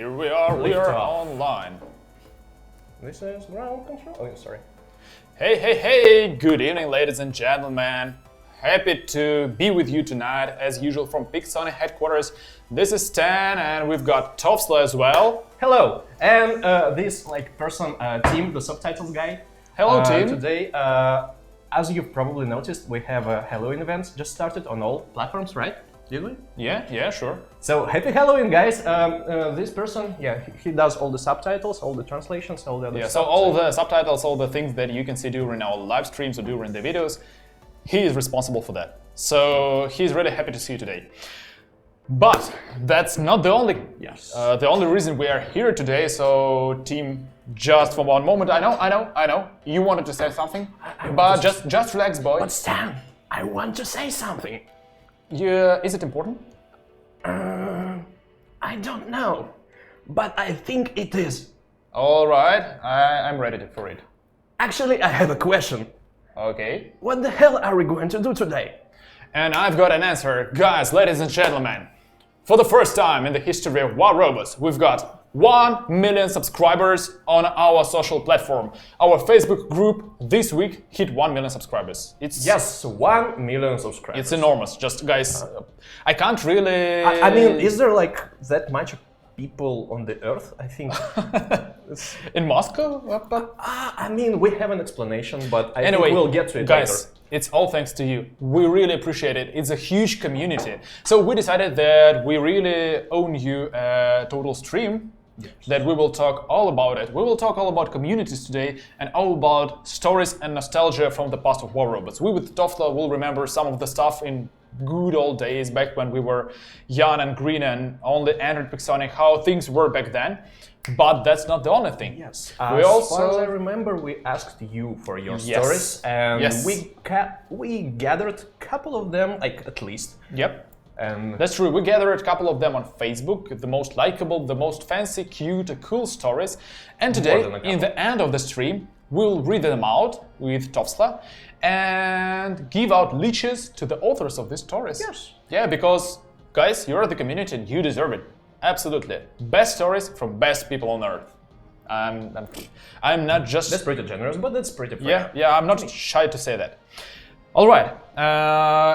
Here we are online. This is ground control. Oh, sorry. Hey, good evening, ladies and gentlemen. Happy to be with you tonight, as usual, from Pixony headquarters. This is Stan, and we've got Tofsla as well. Hello, and this team, the subtitles guy. Hello, team. Today, as you've probably noticed, we have a Halloween event just started on all platforms, right? Did we? Yeah, sure. So happy Halloween, guys! This person, he does all the subtitles, all the translations, all the other stuff. So all the subtitles, all the things that you can see during our live streams or during the videos, he is responsible for that. So he's really happy to see you today. But that's not the only reason we are here today. So team, just for one moment, I know, you wanted to say something, but just relax, boy. But Stan, I want to say something. Yeah, is it important? I don't know, but I think it is. All right, I'm ready for it. Actually, I have a question. Okay. What the hell are we going to do today? And I've got an answer. Guys, ladies and gentlemen, for the first time in the history of War Robots, we've got 1 million subscribers on our social platform. Our Facebook group this week hit 1 million subscribers. Yes, 1 million subscribers. It's enormous. Just guys, I can't really... I mean, is there like that much people on the earth? I think in Moscow? I mean, we have an explanation, but I anyway, think we'll get to it guys, later. It's all thanks to you. We really appreciate it. It's a huge community. So we decided that we really own you a total stream. Yes. That we will talk all about it. We will talk all about communities today and all about stories and nostalgia from the past of War Robots. We with Tofla will remember some of the stuff in good old days back when we were young and green and only Android Pixonic, how things were back then. But that's not the only thing. Yes. We as far as I remember, we asked you for your stories, and we gathered a couple of them, like at least. Yep. And that's true. We gathered a couple of them on Facebook, the most likable, the most fancy, cute, cool stories. And today, in the end of the stream, we'll read them out with Tofsla and give out leeches to the authors of these stories. Yes. Yeah, because, guys, you're the community and you deserve it. Absolutely. Best stories from best people on earth. I'm not just... That's pretty generous, but that's pretty fair. Yeah, I'm not shy to say that. All right,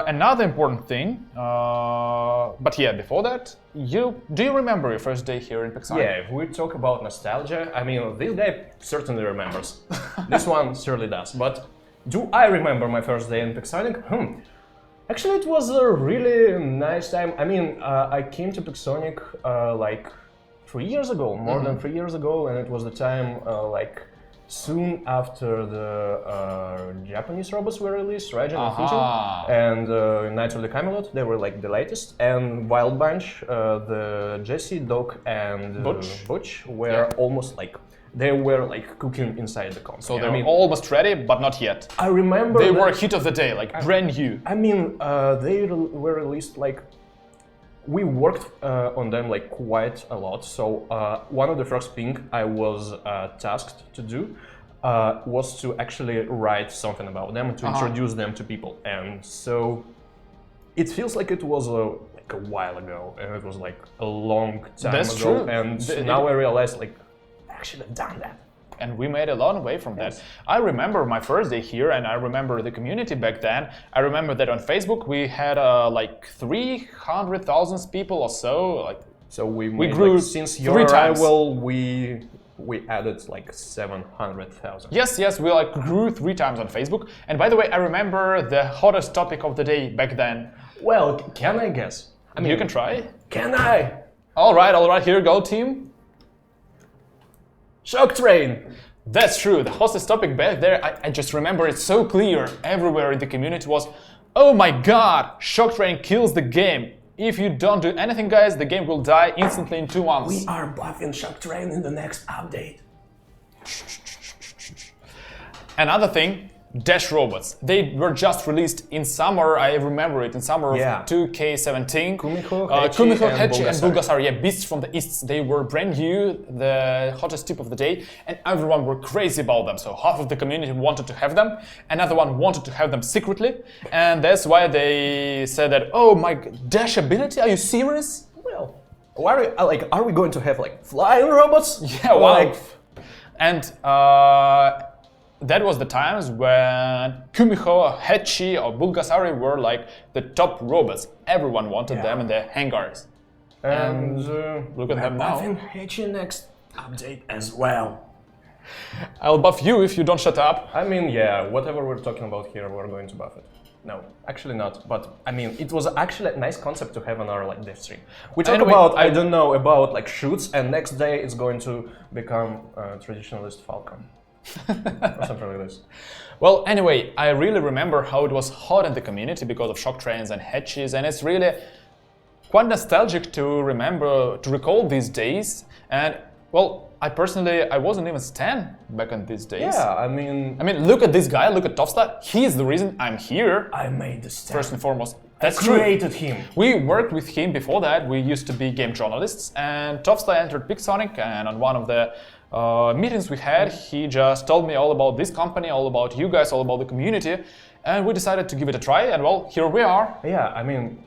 another important thing, but yeah, before that, do you remember your first day here in Pixonic? Yeah, if we talk about nostalgia, I mean, this guy certainly remembers. This one surely does, but do I remember my first day in Pixonic? Actually, it was a really nice time. I mean, I came to Pixonic like 3 years ago, more than 3 years ago, and it was the time soon after the Japanese robots were released, Raijin and Fujin, and Knights of the Camelot, they were like the latest, and Wild Bunch, the Jesse, Doc, and Butch were almost like, they were like cooking inside the company. So they were almost ready, but not yet. I remember they were a hit of the day, like brand new. I mean, they were released like, we worked on them like quite a lot. So one of the first things I was tasked to do was to actually write something about them, to introduce them to people. And so it feels like it was like a while ago, and it was like a long time ago. True. And now I realize like I should have done that. And we made a long way from that. I remember my first day here, and I remember the community back then. I remember that on Facebook we had like 300,000 people or so. So we grew like, since your arrival, we added like 700,000. Yes, we like grew 3 times on Facebook. And by the way, I remember the hottest topic of the day back then. Well, can I guess? I mean, you can try. Can I? All right, here you go, team. Shock train! That's true, the hottest topic back there, I just remember it so clear. Everywhere in the community was, oh my god, Shock Train kills the game. If you don't do anything, guys, the game will die instantly in 2 months. We are buffing Shock Train in the next update. Another thing, Dash robots. They were just released in summer, I remember it, in summer of 2K17. Kumiko, Hechi, and Bulgasar, beasts from the east. They were brand new, the hottest tip of the day, and everyone were crazy about them. So half of the community wanted to have them, another one wanted to have them secretly, and that's why they said that, oh my, Dash ability, are you serious? Well, Are we going to have like flying robots? Yeah, well, and that was the times when Kumiho, Hechi, or Bulgasari were like the top robots. Everyone wanted them in their hangars. And look at them now. Hechi next update as well. I'll buff you if you don't shut up. I mean, yeah, whatever we're talking about here, we're going to buff it. No, actually not. But I mean, it was actually a nice concept to have on our like DEVSTREAM. We talk about, I don't know, about like shoots, and next day it's going to become traditionalist Falcon. Or something like this. Well, anyway, I really remember how it was hot in the community because of shock trains and hatches, and it's really quite nostalgic to remember, to recall these days. And well, I personally, I wasn't even Stan back in these days. Yeah, I mean, look at this guy, look at Topstar. He's the reason I'm here. I made the Stan. First and foremost. That's true. I created him. We worked with him before that. We used to be game journalists, and Topstar entered Pixonic, and on one of the meetings we had, he just told me all about this company, all about you guys, all about the community, and we decided to give it a try, and well, here we are. Yeah, I mean,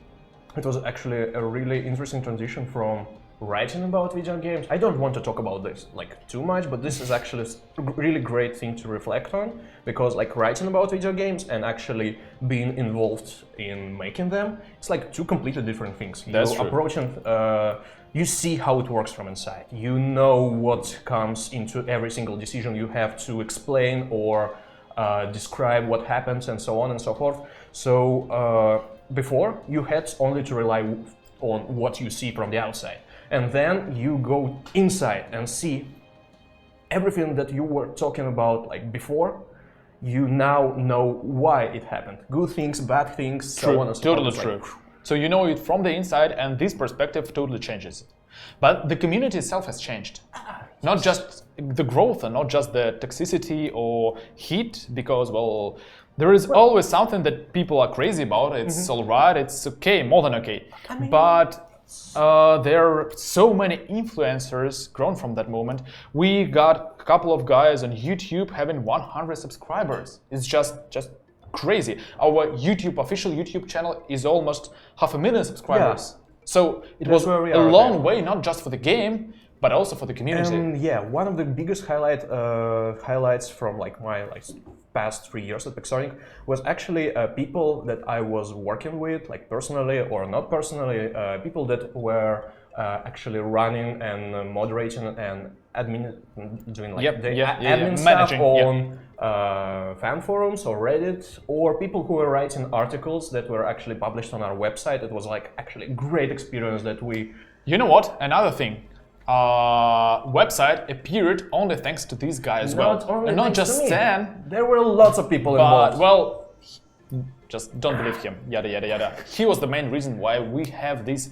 it was actually a really interesting transition from writing about video games. I don't want to talk about this like too much, but this is actually a really great thing to reflect on, because like writing about video games and actually being involved in making them, it's like two completely different things. That's true. Approaching, you see how it works from inside. You know what comes into every single decision you have to explain or describe what happens and so on and so forth. So before, you had only to rely on what you see from the outside. And then you go inside and see everything that you were talking about like before. You now know why it happened. Good things, bad things, so on and so forth. Totally true. So you know it from the inside, and this perspective totally changes it. But the community itself has changed. Not just the growth and not just the toxicity or heat, because, well, there is always something that people are crazy about. It's all right, it's okay, more than okay. I mean, but there are so many influencers grown from that moment. We got a couple of guys on YouTube having 100 subscribers. It's just crazy. Our official YouTube channel is almost 500,000 subscribers. Yeah. So it was a long way, not just for the game, but also for the community. And yeah, one of the biggest highlights from like my past 3 years at Pixonic was actually people that I was working with, like personally or not personally, people that were actually running and moderating and doing like admin stuff on fan forums or Reddit, or people who were writing articles that were actually published on our website. It was like actually a great experience that we... You know what? Another thing. Website appeared only thanks to these guys as well. And not just Stan. There were lots of people involved. Well, just don't believe him. Yada, yada, yada. He was the main reason why we have this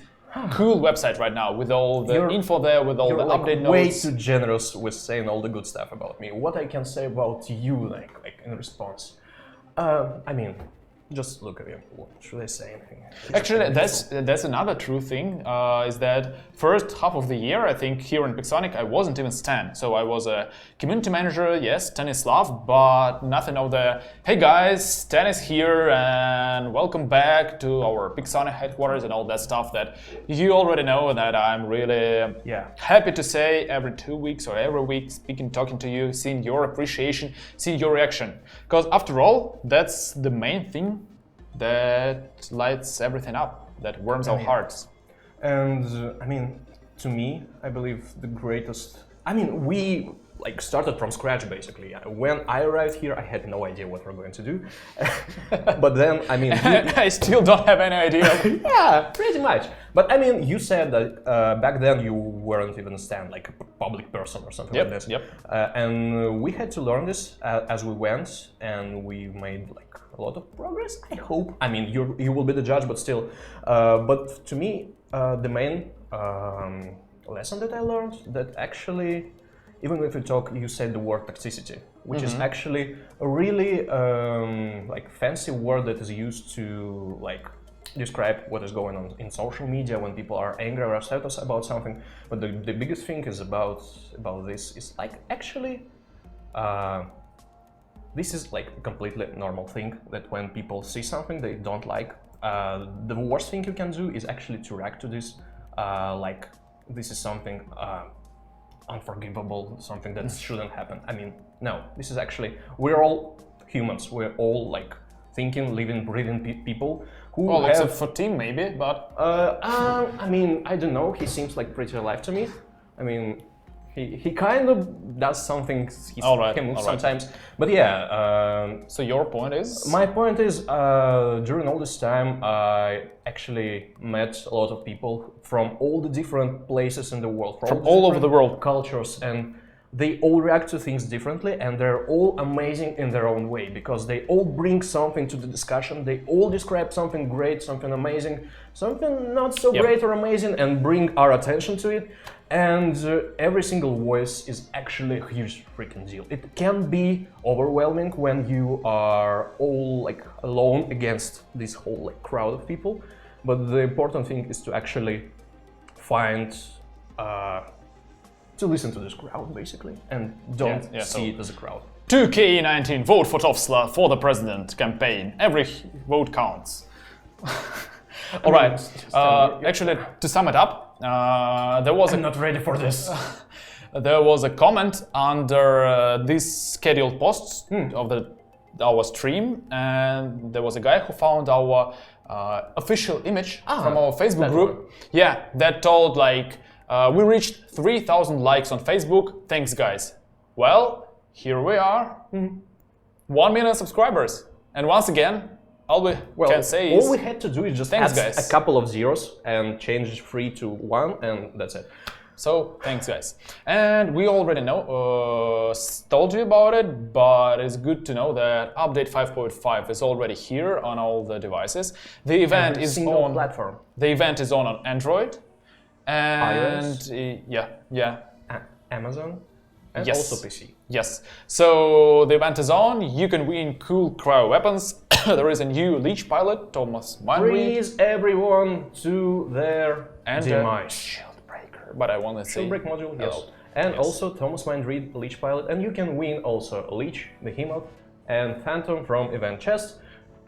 cool website right now with all the info there, with all the update notes. Way too generous with saying all the good stuff about me. What I can say about you, like in response? I mean, just look at him. What should I say? Actually, that's another true thing, is that first half of the year, I think here in Pixonic, I wasn't even Stan. So I was a community manager, yes, Stanislav, but nothing of the, hey guys, Stan is here and welcome back to our Pixonic headquarters and all that stuff that you already know, that I'm really happy to say every 2 weeks or every week, talking to you, seeing your appreciation, seeing your reaction. Because after all, that's the main thing that lights everything up, that warms our hearts. And I mean, to me, I believe the greatest... I mean, we started from scratch basically. When I arrived here, I had no idea what we're going to do. But then, I mean... I still don't have any idea. Yeah, pretty much. But I mean, you said that back then you weren't even Stan, like a public person or something like this. And we had to learn this as we went, and we made like a lot of progress, I hope. I mean, you will be the judge, but still. But to me, the main lesson that I learned, that actually, even if you said the word toxicity, which is actually a really fancy word that is used to describe what is going on in social media when people are angry or upset about something. But the biggest thing is about this is actually this is a completely normal thing, that when people see something they don't like, the worst thing you can do is actually to react to this this is something unforgivable, something that shouldn't happen. I mean, no, this is actually, we're all humans, we're all like thinking, living, breathing people who Well, have... except for Tim maybe, but... I mean, I don't know, he seems like pretty alive to me. I mean, he kind of does something, he moves sometimes, but yeah. So your point is? My point is, during all this time, I actually met a lot of people from all the different places in the world, from all over the world, cultures, and they all react to things differently, and they're all amazing in their own way, because they all bring something to the discussion, they all describe something great, something amazing, something not so great or amazing, and bring our attention to it. And every single voice is actually a huge freaking deal. It can be overwhelming when you are all like alone against this whole like crowd of people, but the important thing is to actually find to listen to this crowd basically, and don't see it as a crowd. 2K19 vote for Tovsla for the president campaign. Every vote counts. All right. Actually, to sum it up, there was I'm not ready for this. There was a comment under these scheduled posts of our stream, and there was a guy who found our official image from our Facebook group. Yeah, that told like, we reached 3,000 likes on Facebook. Thanks, guys. Well, here we are. 1 million subscribers. And once again, all we can say is... all we had to do is just add a couple of zeros and change 3 to 1, and that's it. So, thanks, guys. And we already know, told you about it, but it's good to know that update 5.5 is already here on all the devices. The event is on platform. The event is on Android and iOS. Amazon and also PC. Yes. So the event is on. You can win cool cryo weapons. There is a new leech pilot, Thomas Mindreed. Freeze everyone to their demise. Shield breaker. But I want to say shield break module, yes. And also Thomas Mindreed leech pilot, and you can win also a leech, behemoth, and phantom from event chest.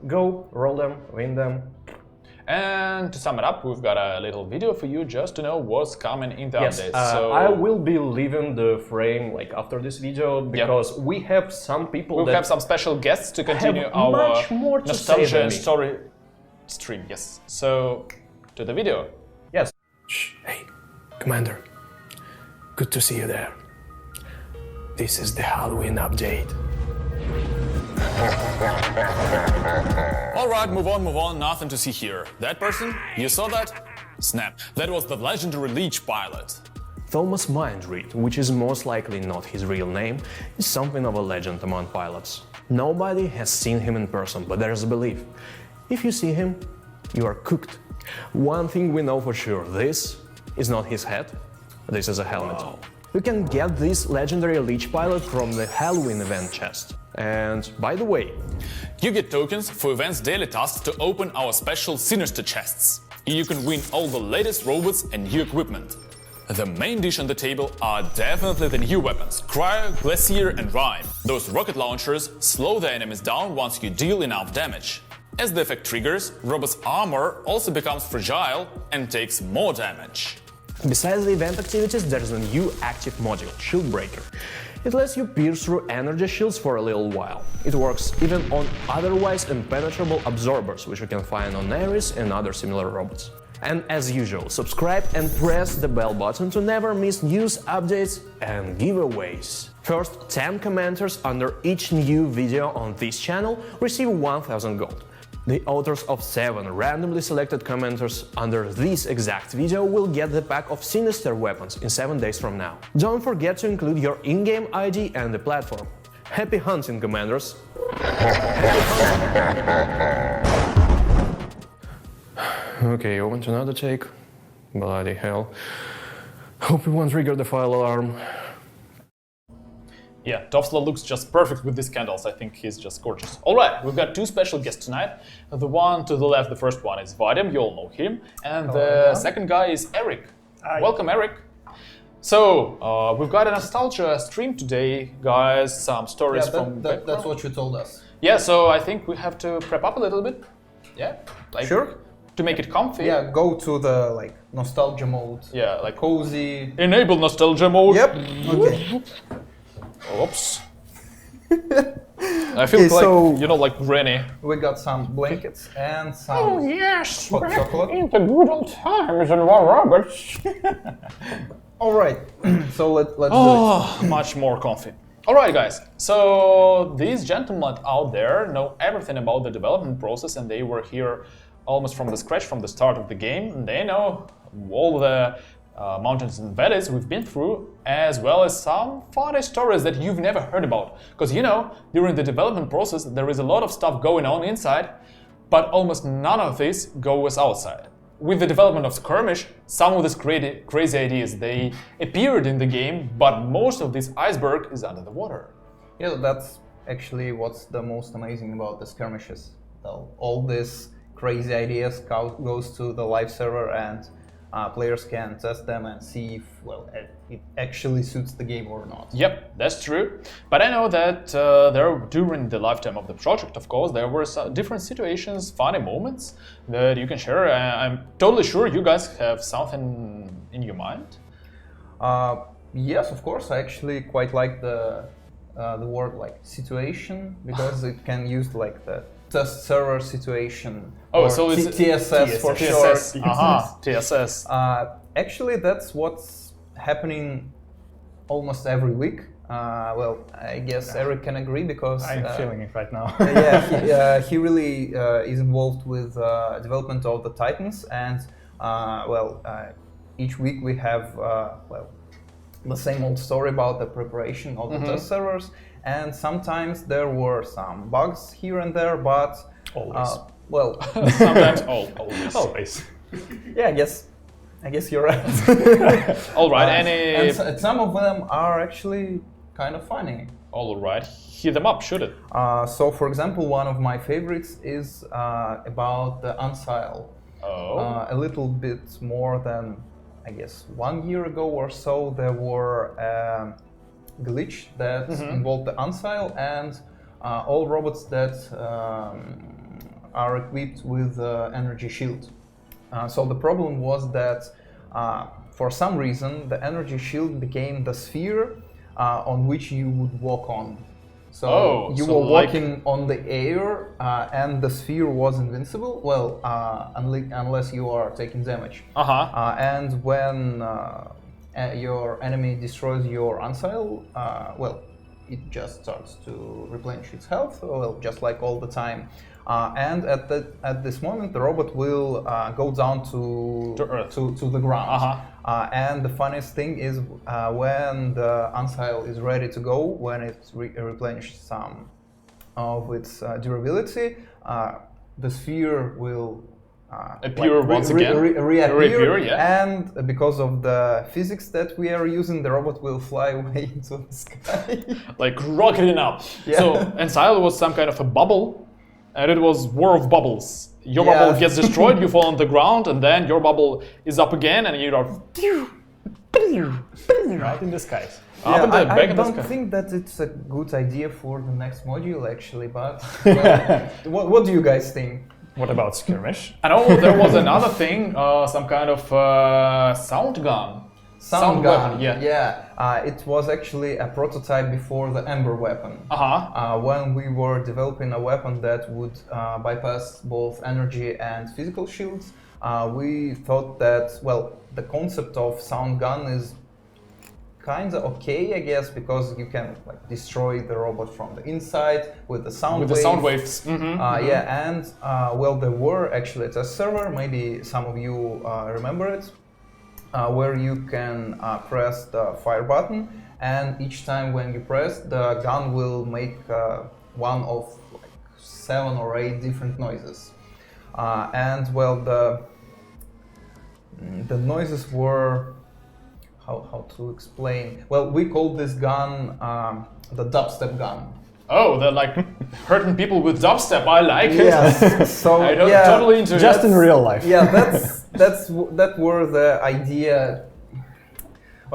Go roll them, win them. And to sum it up, we've got a little video for you just to know what's coming in the updates. So I will be leaving the frame like after this video, because we have some people we have some special guests to continue our much more to nostalgia and story stream. Yes. So to the video. Yes. Shh, hey, Commander. Good to see you there. This is the Halloween update. Alright, move on, nothing to see here. That person? You saw that? Snap. That was the legendary leech pilot. Thomas Mindreed, which is most likely not his real name, is something of a legend among pilots. Nobody has seen him in person, but there's a belief. If you see him, you are cooked. One thing we know for sure, this is not his head, this is a helmet. Wow. You can get this legendary leech pilot from the Halloween event chest. And by the way, you get tokens for events daily tasks to open our special Sinister chests. You can win all the latest robots and new equipment. The main dish on the table are definitely the new weapons, Cryo, Glacier and Rhyme. Those rocket launchers slow the enemies down once you deal enough damage. As the effect triggers, robot's armor also becomes fragile and takes more damage. Besides the event activities, there's a new active module, Shield Breaker. It lets you pierce through energy shields for a little while. It works even on otherwise impenetrable absorbers, which you can find on Ares and other similar robots. And as usual, subscribe and press the bell button to never miss news, updates and giveaways. First 10 commenters under each new video on this channel receive 1000 gold. The authors of 7 randomly selected commenters under this exact video will get the pack of Sinister weapons in 7 days from now. Don't forget to include your in-game ID and the platform. Happy hunting, commanders! Okay, on to another take. Bloody hell. Hope we won't trigger the file alarm. Yeah, Tovsla looks just perfect with these candles. I think he's just gorgeous. Alright, we've got 2 special guests tonight. The one to the left, the first one is Vadim, you all know him. And the second guy is Eric. Hi. Welcome, Eric. So, we've got a nostalgia stream today, guys. Some stories from that's what you told us. Yeah, so I think we have to prep up a little bit. Yeah? Like, Sure. to make it comfy. Yeah, go to the like nostalgia mode. Yeah, like Cozy. enable nostalgia mode. Yep. Okay. Oops. I feel Okay, like, so- you know, like Granny. We got some blankets and some yes, hot chocolate. in the good old times in War Roberts. All right. So let's do it. Oh, much more comfy. Alright guys, so these gentlemen out there know everything about the development process and they were here almost from the scratch, from the start of the game. And they know all the mountains and valleys we've been through, as well as some funny stories that you've never heard about. Because you know, during the development process there is a lot of stuff going on inside, but almost none of this goes outside. With the development of Skirmish, some of these crazy ideas, they appeared in the game, but most of this iceberg is under the water. Yeah, that's actually what's the most amazing about the skirmishes. All these crazy ideas goes to the live server and players can test them and see if, well, it actually suits the game or not. Yep, that's true. But I know that during the lifetime of the project, of course, there were different situations, funny moments that you can share. I'm totally sure you guys have something in your mind. Yes, of course. I actually quite like the word like situation because it can use like the test server situation. Oh, or so it's TSS for TSS. short. TSS. Actually, that's what's happening almost every week. Well, I guess Eric can agree because I'm feeling it right now. he really is involved with development of the Titans, and each week we have the same old story about the preparation of the test servers, and sometimes there were some bugs here and there, but Always. Sometimes always. Always. yeah, I guess you're right. All right, and some of them are actually kind of funny. All right, hit them up, shoot it. So, for example, one of my favorites is about the Unsile. Oh. A little bit more than, I guess, 1 year ago or so, there were a glitch that involved the Unsile and all robots that are equipped with energy shield. So the problem was that for some reason the energy shield became the sphere on which you would walk on. So you were walking on the air and the sphere was invincible, well, unless you are taking damage. And when your enemy destroys your Unsile, it just starts to replenish its health, well, just like all the time. And at this moment, the robot will go down to Earth, to the ground. And the funniest thing is when the Unsile is ready to go, when it replenishes some of its durability, the sphere will appear once again, reappear, yeah. And because of the physics that we are using, the robot will fly away into the sky. Like rocketing up. Yeah. So Unsile was some kind of a bubble. And it was war of bubbles. Your bubble gets destroyed, you fall on the ground, and then your bubble is up again, and you're Right in the skies. up in the back I of the don't sky. think that it's a good idea for the next module, actually, but what do you guys think? What about skirmish? I know there was another thing, some kind of sound gun. Sound gun, weapon, yeah. It was actually a prototype before the Ember weapon. When we were developing a weapon that would bypass both energy and physical shields, we thought that, well, the concept of sound gun is kind of okay, I guess, because you can like destroy the robot from the inside with the sound waves. With the sound waves. Yeah, and well, there were actually a test server, maybe some of you remember it, where you can press the fire button, and each time when you press, the gun will make one of like 7 or 8 different noises. And well, the noises were, how to explain? Well, we called this gun the dubstep gun. Oh, they're like hurting people with dubstep. I like it. Yes, so I don't yeah, totally into Just in real life. Yeah, that were the idea.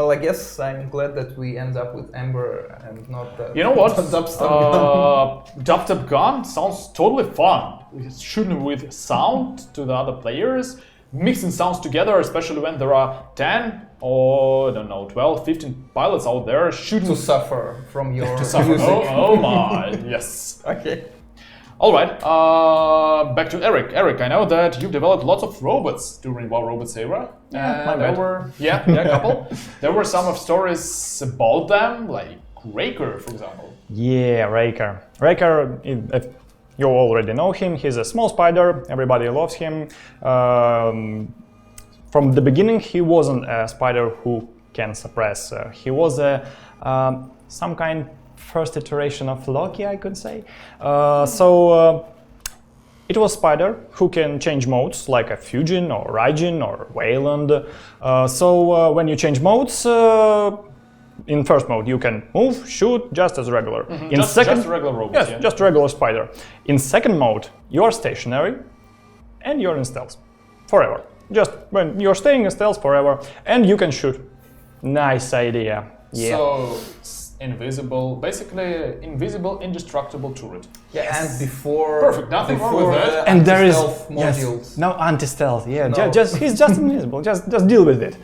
Well, I guess I'm glad that we end up with Ember and not You know what? dubstep. Dubstep gun sounds totally fun. Shooting with sound to the other players, mixing sounds together, especially when there are 10 or I don't know, 12, 15 pilots out there shooting To suffer from your to suffer. music. Oh my, yes. Okay. All right, back to Eric. Eric, I know that you've developed lots of robots during Wow Robots era. my there bad. were a couple. There were some of stories about them, like Raker, for example. Yeah, Raker. Raker, if you already know him, he's a small spider, everybody loves him. From the beginning, he wasn't a spider who can suppress. He was some kind first iteration of Loki, I could say. It was spider who can change modes, like a Fujin or Raijin or Wayland. When you change modes, in first mode you can move, shoot, just as regular. In Just regular robots, yes, yeah. just regular spider. In second mode, you are stationary and you're in stealth forever. Just when you're staying in stealth forever, and you can shoot. Nice idea. Yeah. So, invisible, basically invisible, indestructible turret. Yeah, and before Perfect, nothing wrong with that. and there is anti-stealth modules. no anti-stealth. Yeah, No. he's just invisible. Just deal with it.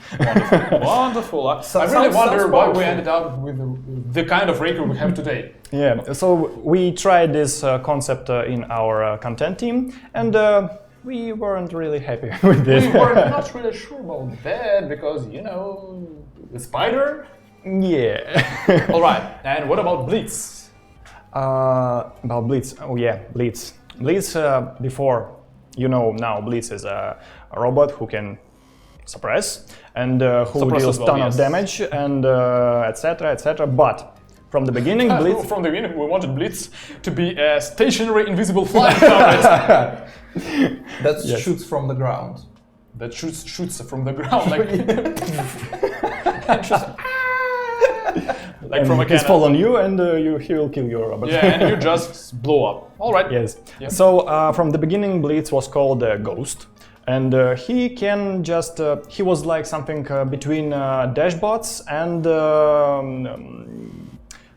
Wonderful. I really sounds wonder why we powerful. ended up with the kind of Raker we have today. Yeah. So we tried this concept in our content team, and we weren't really happy with this. We were not really sure about that because, you know, the spider. Yeah. All right, and what about Blitz? About Blitz. Oh yeah, Blitz. Blitz. Before, now Blitz is a robot who can suppress and who Suppress deals as well, ton yes. of damage and etc. etc. But from the beginning, Blitz. From the beginning, we wanted Blitz to be a stationary, invisible flying turret That Yes. shoots from the ground. that shoots from the ground like, and shoots, like from a He's cannon. fall on you and he will kill your robot. Yeah, and you just blow up. All right. Yes. Yeah. So from the beginning, Blitz was called Ghost, and he can just he was like something between dash bots and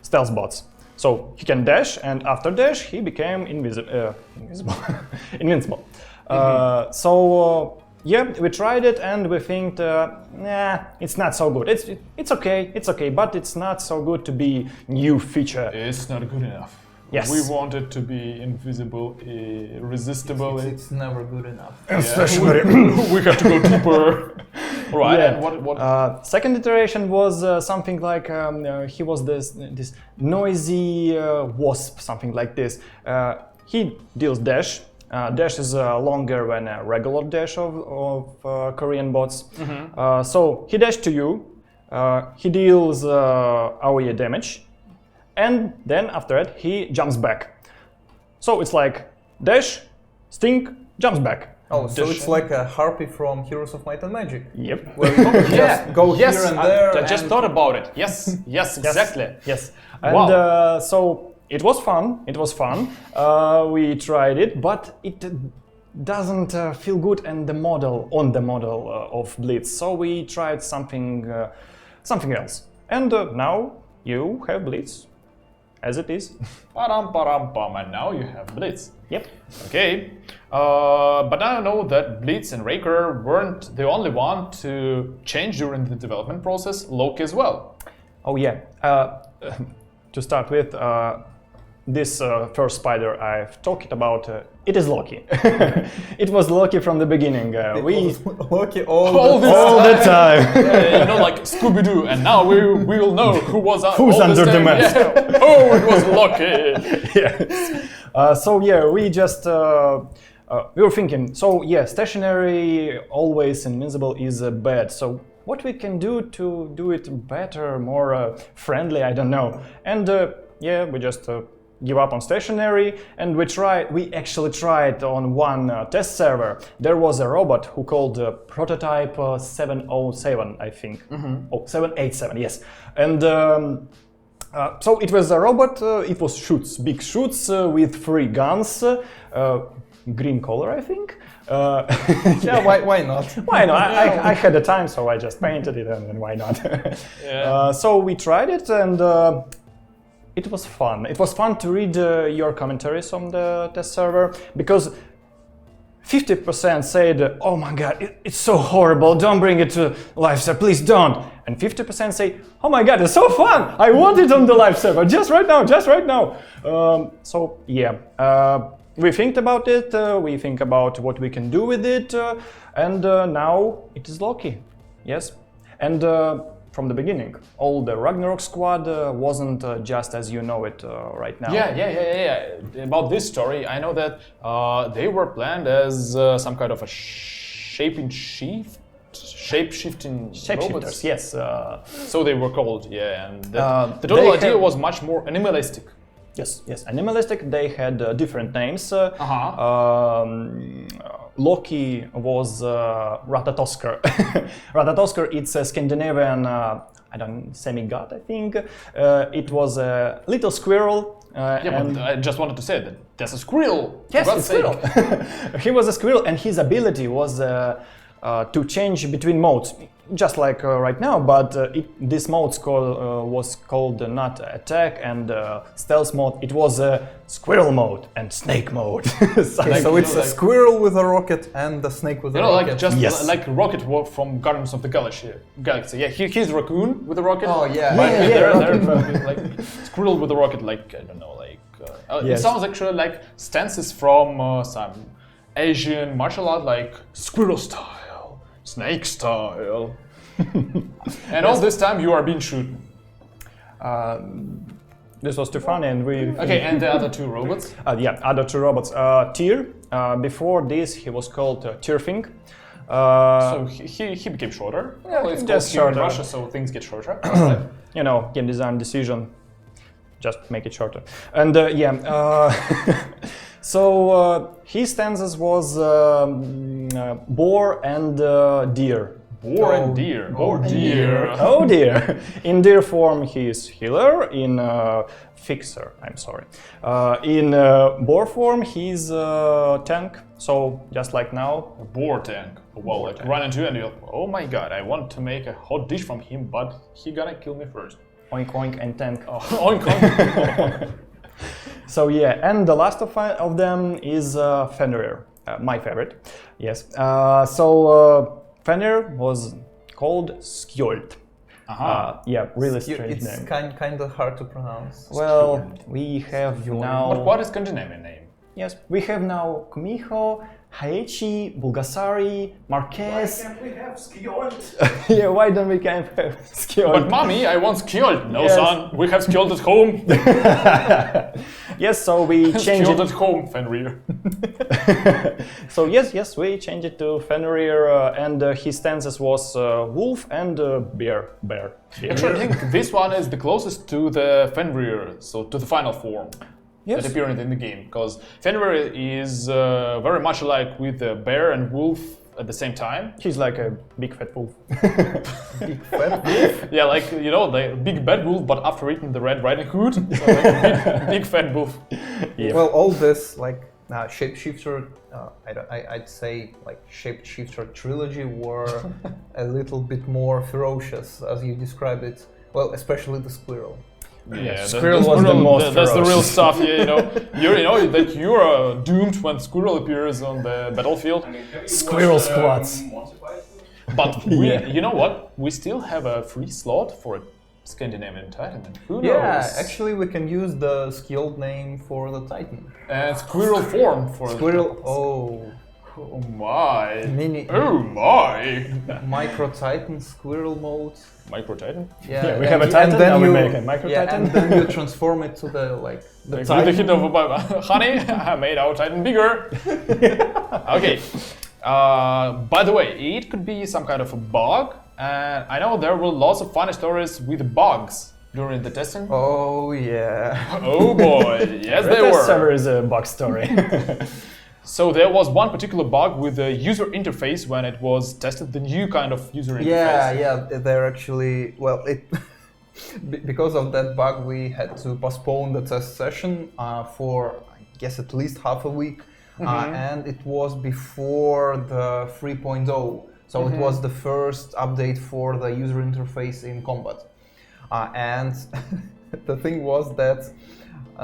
stealth bots. So he can dash, and after dash, he became invincible. Invincible. Yeah, we tried it, and we think, nah, it's not so good. It's okay, but it's not so good to be new feature. It's not good enough. Yes. We want it to be invisible, irresistible. It's never good enough. Especially. We have to go deeper. Right. Yeah. And what? Second iteration was something like he was this noisy wasp, something like this. He deals dash. Dash is longer than a regular dash of Korean bots. So he dashed to you. He deals AoE damage, and then after that he jumps back. So it's like dash, stink, jumps back. Oh, so it's like a harpy from Heroes of Might and Magic. Yep. Where you just go Yes, here and there. I just and- thought about it. Yes, yes, exactly. Yes. And Wow. so it was fun. It was fun. We tried it, but it doesn't feel good on the model of Blitz. So we tried something else. And now you have Blitz, as it is. Param, param, pam, and now you have Blitz. Yep. Okay, but now I know that Blitz and Raker weren't the only one to change during the development process. Loki as well. Oh yeah. To start with, this first spider I've talked about, it is Loki. It was Loki from the beginning. We Loki All this all the time. like Scooby-Doo, and now we will know who was Who's all this under the time. mask. Yeah. Oh, it was Loki. Yes. So yeah, we just we were thinking. So yeah, stationary, always invincible is bad. So what we can do to do it better, more friendly? I don't know. And yeah, we just give up on stationary, and we actually tried on one test server. There was a robot who called prototype 707, I think. Oh, 787, yes. And so it was a robot. It was big shoots with 3 guns. green color, I think. Yeah, why not? Why not? I had the time, so I just painted it, and then why not? So we tried it, and it was fun. It was fun to read your commentaries on the test server, because 50% said, "Oh my god, it's so horrible, don't bring it to live server, please don't." And 50% say, "Oh my god, it's so fun, I want it on the live server, just right now, just right now." So yeah, we think about it, we think about what we can do with it, and now it is Loki, yes. And from the beginning, all the Ragnarok squad wasn't just as you know it right now. Yeah. About this story, I know that they were planned as some kind of a shape-shifting Shapeshifters, robots. yes. So they were called, and the total idea was much more animalistic. Yes, animalistic. They had different names. Loki was Ratatoskr. Ratatoskr, it's a Scandinavian, semi-god, I think. It was a little squirrel. But I just wanted to say that there's a squirrel. Yes, a squirrel. He was a squirrel, and his ability was to change between modes, just like right now. But this mode was called not attack and stealth mode. It was squirrel mode and snake mode. So it's a squirrel with a rocket and a snake with a rocket. Like Rocket from Guardians of the Galaxy. Yeah, he's raccoon with a rocket. Oh yeah. They're like squirrel with a rocket. Like I don't know. Like it sounds actually like stances from some Asian martial art, like squirrel style, snake style. And all this time you are being shot. This was too funny, and we... Okay, and the other two robots? Other two robots. Tyr, before this he was called Tyrfing. So he became shorter. Well, it's just shorter in Russia, so things get shorter. You know, game design decision, just make it shorter. And so his stances was boar and deer. Boar and deer. Oh dear. Oh dear. In deer form he is healer, in fixer, I'm sorry. In boar form he's tank, so just like now. A boar tank. Well, like run into and you're, oh my god, I want to make a hot dish from him, but he gonna kill me first. Oink oink and tank. Oh, oink oink. So yeah, and the last of them is Fenrir, my favorite. Yes. Fenrir was called Skjold. Yeah, really strange name. It's kind of hard to pronounce. Well, we have now... But what is Scandinavian name? Yes, we have now Kumiho, Haechi, Bulgasari, Marquez. Why can't we have Skjold? Yeah, why don't we have Skjold? But mommy, I want Skjold. No, son, we have Skjold at home. Yes, so we changed Skjold it. at home, Fenrir. So yes, we changed it to Fenrir, and his stances was wolf and bear. Actually, I think this one is the closest to the Fenrir, so to the final form. Yes. That appeared in the game, because Fenrir is very much alike with the bear and wolf at the same time. He's like a big fat wolf. Big fat wolf? Yeah, like, you know, the big bad wolf, but after eating the Red Riding Hood, so like a big fat wolf. Yeah. Well, all this, like, shapeshifter, I'd say, like, shapeshifter trilogy were a little bit more ferocious, as you described it. Well, especially the squirrel. Yeah, Squirrel was the most that's the real ferocious. stuff. Yeah, you know that you're doomed when Squirrel appears on the battlefield. Squirrel squats. But you know what? We still have a free slot for a Scandinavian Titan. And who knows? Yeah, actually, we can use the Skjold name for the Titan. And Squirrel form for Squirrel. Oh my! Mini. Oh my! Micro Titan Squirrel mode. Micro Titan. Yeah, we have a Titan, now we make a Micro Titan. And then you transform it to the Like Titan. with the hit of honey, I made our Titan bigger. Okay. By the way, it could be some kind of a bug, and I know there were lots of funny stories with bugs during the testing. Oh yeah. Oh boy, yes they Test were. server is a bug story. So there was one particular bug with the user interface when it was tested, the new kind of user interface. Yeah, they're actually, well, because of that bug we had to postpone the test session for, I guess, at least half a week. and it was before the 3.0. So it was the first update for the user interface in combat. And the thing was that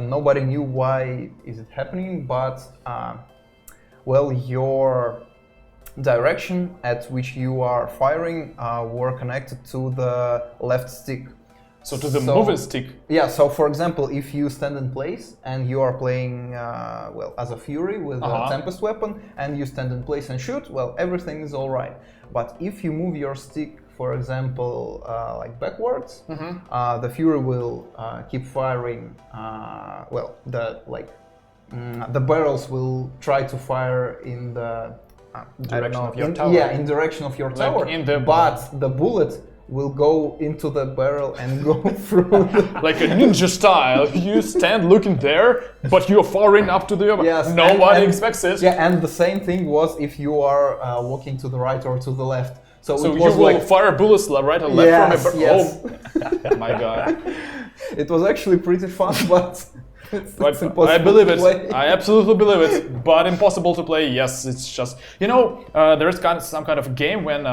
nobody knew why is it happening, but well, your direction at which you are firing were connected to the left stick. So to the moving stick. Yeah, so for example, if you stand in place and you are playing well, as a Fury with a Tempest weapon and you stand in place and shoot, well, everything is all right. But if you move your stick, for example, like backwards, the Fury will keep firing. Well, the barrels will try to fire in the Direction of your tower. Yeah, in direction of your tower. But the bullet will go into the barrel and go through. Like a ninja style, you stand looking there, but you're firing up to the. Yes, nobody expects it. Yeah, and the same thing was if you are walking to the right or to the left. So So it you was will like, fire bullets right or left Yes, from a yes. Oh my god! it was actually pretty fun, but it's impossible I believe to it. play. I absolutely believe it. But impossible to play. Yes, it's just there is some kind of game when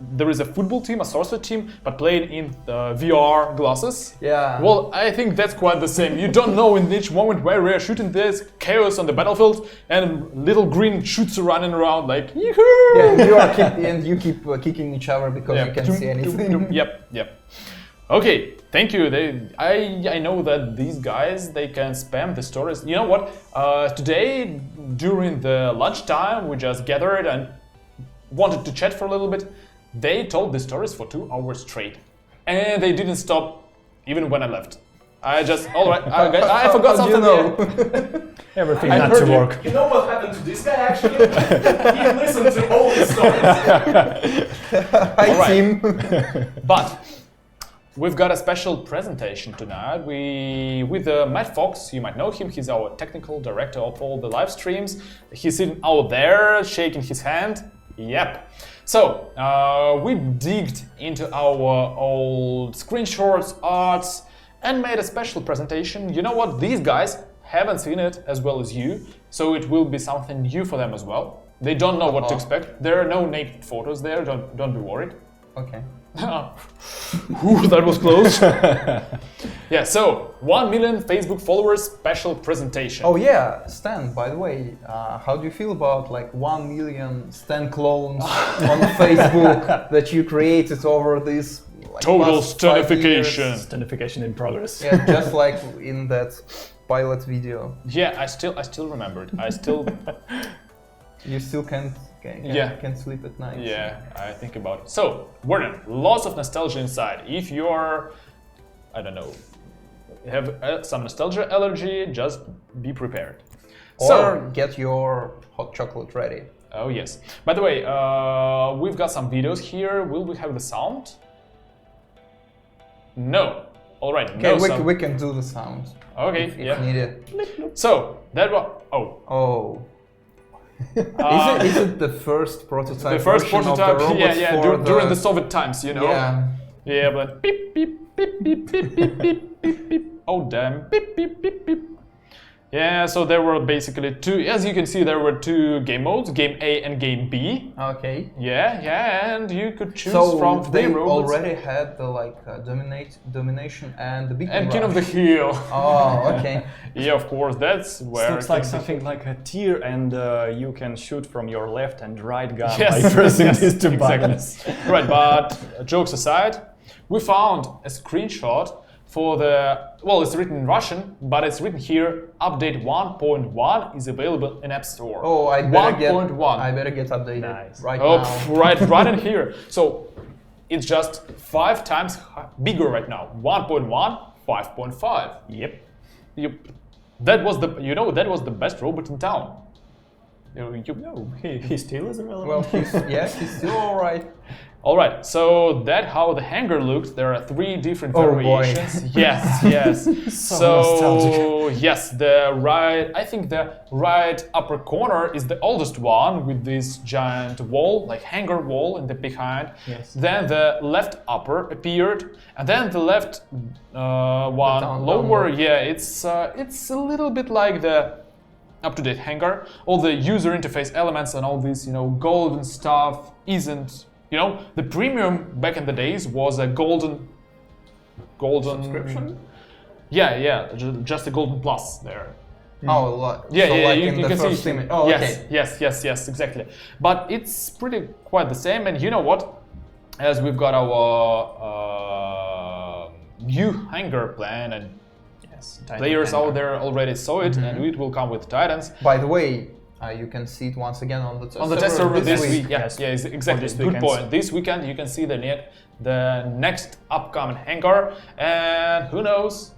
there is a football team, a sorcerer team, but played in VR glasses. Yeah. Well, I think that's quite the same. You don't know in each moment where we're shooting. There's chaos on the battlefield, and little green shoots are running around like yoo-hoo! Yeah, you keep kicking each other because you can't Doom, see doom, anything. doom. Yep. Okay, thank you. I know that these guys, they can spam the stories. You know what? Today, during the lunchtime, we just gathered and wanted to chat for a little bit. They told the stories for 2 hours straight, and they didn't stop even when I left. I just, all right, I forgot How do something. you know? Everything I not heard to you. work. You know what happened to this guy actually? He listened to all the stories. Hi, All right. team. But we've got a special presentation tonight. With Matt Fox, you might know him. He's our technical director of all the live streams. He's sitting out there, shaking his hand. Yep. So we digged into our old screenshots, arts, and made a special presentation. You know what? These guys haven't seen it as well as you, so it will be something new for them as well. They don't know what to expect. There are no naked photos there. Don't be worried. Okay. Ooh, that was close. Yeah, so 1 million Facebook followers special presentation. Oh yeah, Stan, by the way, how do you feel about like 1 million Stan clones on Facebook that you created over this Total past 5 years? stunification. Stunification in progress. Yeah, just like in that pilot video. Yeah, I still remember it. I still You still can't sleep at night. Yeah, I think about it. So, Warden, lots of nostalgia inside. If you're, I don't know, have some nostalgia allergy, just be prepared. Or get your hot chocolate ready. Oh yes. By the way, we've got some videos here. Will we have the sound? No. All right. Okay, no sound. we can do the sound. Okay. If yeah. needed. So that was. Oh. Oh. Is it the first prototype? The first version prototype. Of the robots for during the Soviet times, you know. Yeah. Yeah, but beep beep beep beep beep beep beep beep beep. Oh damn! Beep beep beep beep. Yeah, so there were basically two. As you can see, there were two game modes: Game A and Game B. Okay. Yeah, and you could choose So from they three robots. already had the domination and the big And King of the Hill. Oh, okay. Yeah, of course, that's where. It looks like something like a tier, and you can shoot from your left and right gun Yes, by pressing yes, these two exactly. buttons. Right, but jokes aside, we found a screenshot for the, well, it's written in Russian, but it's written here, update 1.1 is available in App Store. Oh, I better 1.1. get updated Nice. right Oh, now. right in here. So it's just 5 times bigger right now. 1.1, 5.5. Yep. That was the best robot in town. No, he still is relevant. Well, he's still all right. All right, so that's how the hanger looked. There are 3 different Oh, variations. boy. Yes. So nostalgic. Yes, I think the right upper corner is the oldest one with this giant wall, like hanger wall in the behind. Yes. Then the left upper appeared, and then the left one down lower. one. Yeah, it's a little bit like the up-to-date hangar. All the user interface elements and all this, golden stuff isn't. The premium back in the days was a golden Subscription? Yeah, just a golden plus there. Oh, like, Yeah, so yeah, like you in the can first see. image. Oh, yes, okay. yes, exactly. But it's pretty quite the same. And you know what? As we've got our new hangar plan, and players out there already saw it, and it will come with Titans. By the way, you can see it once again on the test server this week. week. Yeah, exactly. this Good weekend. point. This weekend you can see the next upcoming hangar, and who knows,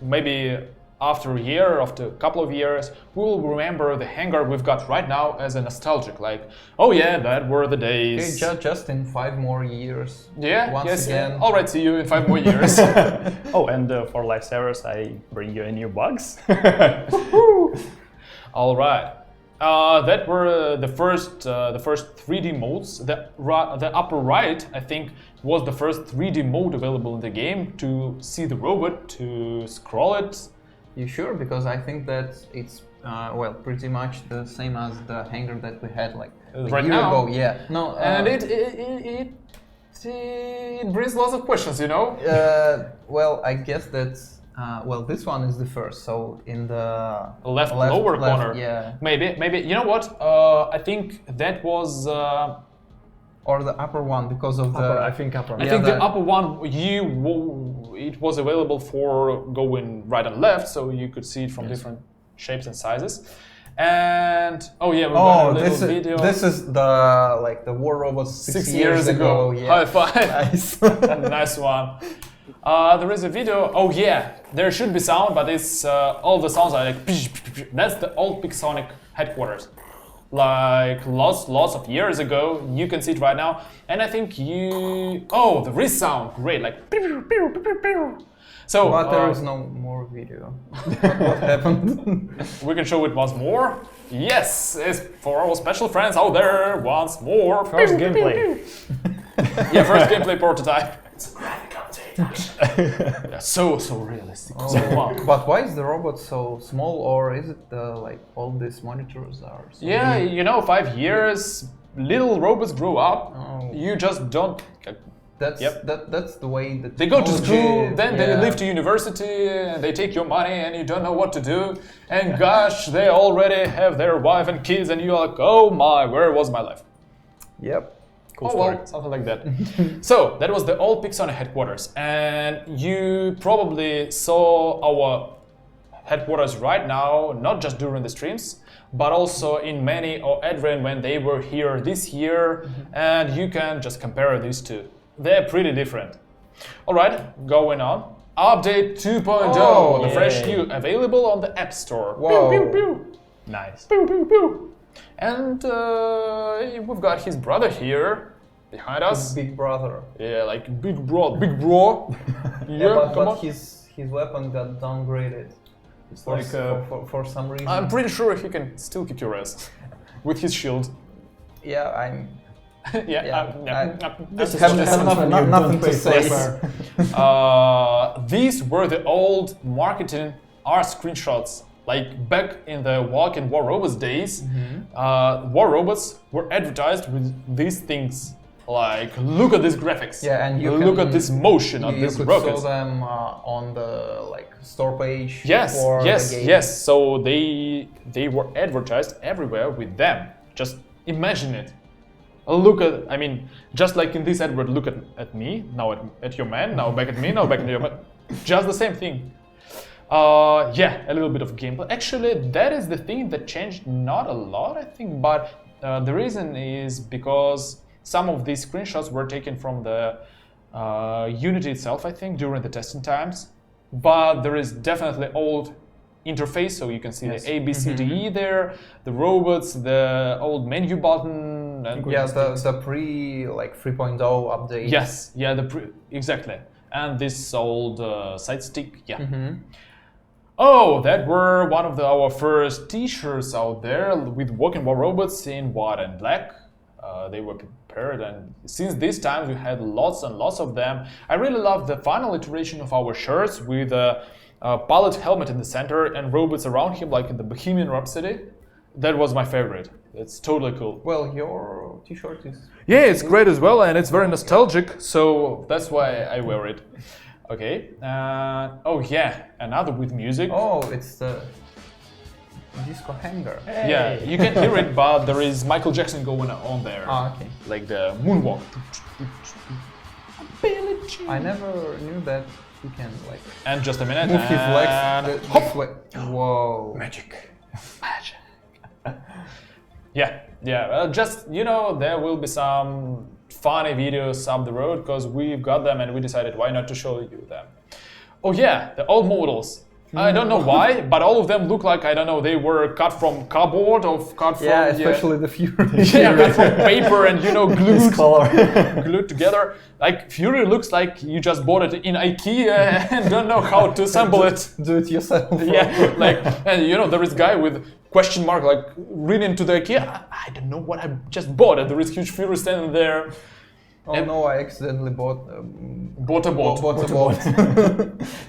maybe after a year, after a couple of years, we will remember the hangar we've got right now as a nostalgic. Like, oh yeah, that were the days. Okay, just in 5 more years. Yeah, once yes. again. All right, see you in 5 more years. Oh, and for live servers, I bring you a new bugs. All right. That were the first 3D modes. The upper right, I think, was the first 3D mode available in the game to see the robot, to scroll it. You sure? Because I think that it's pretty much the same as the hangar that we had like a Right year now? ago. Yeah. No. And it brings lots of questions, Well, I guess that's this one is the first. So in the Left lower corner. yeah, Maybe. You know what? I think that was. or the upper one because of the. I think upper. I think the upper one, it was available for going right and left, so you could see it from different shapes and sizes. And we got a little video. This is the war robots 6 years ago. Yeah. High five. Nice. Nice one. There is a video. Oh yeah, there should be sound, but it's all the sounds are like. That's the old Pixonic headquarters. Like lots of years ago. You can see it right now, and I think the wrist sound, great, like. So, But there is no more video. What happened? we can show it once more. Yes, it's for our special friends out there. Once more. First gameplay. Yeah, first gameplay prototype. It's a graphical Yeah, so realistic. So fun. But why is the robot so small, or is it all these monitors are? So Yeah, 5 years, little robots grow up. Oh. You just don't. That's Yep. that's the way that They go to school, then they yeah. leave to university, and they take your money, and you don't know what to do. And gosh, they already have their wife and kids, and you're like, oh my, where was my life? Yep. Cool story. Well, something like that. So that was the old Pixonic headquarters, and you probably saw our headquarters right now, not just during the streams, but also in many or Adrian when they were here this year, and you can just compare these two. They're pretty different. All right, going on. Update 2.0, the fresh new, available on the App Store. Whoa. Pew, pew, pew. Nice. Pew, pew, pew. And we've got his brother here behind us. Big brother. Yeah, like big bro. Yeah, come but on. his weapon got downgraded. It's For, like for some reason. I'm pretty sure he can still kick your ass with his shield. Yeah, I'm. Yeah, this is have just nothing to say. These were the old marketing art screenshots. Like back in the Walk and War Robots days, War Robots were advertised with these things. Like, look at these graphics. Yeah, and you look can- at this motion of You these could rockets. saw them on the store page. Yes, for yes, the game. yes. So they were advertised everywhere with them. Just imagine it. Look at, I mean, just like in this advert, look at me, now at your man, now back at me, now back at your man. Just the same thing. Yeah, a little bit of gameplay. Actually, that is the thing that changed not a lot, I think, but the reason is because some of these screenshots were taken from the Unity itself, I think, during the testing times. But there is definitely old interface, so you can see the A, B, C, D, E there, the robots, the old menu button, and Yeah, the pre 3.0 update. yes, yeah, exactly, and this old side stick, yeah. Oh, that were one of our first T-shirts out there with Walking War Robots in white and black. They were prepared, and since this time we had lots and lots of them. I really love the final iteration of our shirts with pilot helmet in the center and robots around him, like in the Bohemian Rhapsody. That was my favorite. It's totally cool. Well, your t-shirt is... Yeah, it's great as well, and it's very nostalgic, so that's why I wear it. Okay. Oh yeah, another with music. Oh, it's the disco hanger. Yeah, you can hear it, but there is Michael Jackson going on there. Ah, okay. Like the moonwalk. I never knew that he can like And just a minute. move his and legs this way. Whoa. Magic. Yeah. Just, you know, there will be some funny videos up the road because we've got them and we decided why not to show you them. Oh yeah, the old models. I don't know why, but all of them look like, I don't know, they were cut from cardboard or cut from... Yeah, especially the Fury. Yeah, cut from paper and, you know, This color. glued together. Like, Fury looks like you just bought it in IKEA and don't know how to assemble it. Do it yourself. Yeah, like, and you know, there is a guy with question mark, like, reading to the IKEA. I don't know what I just bought. And there is huge Fury standing there. Oh And- no, I accidentally bought Bought a boat. bought a boat.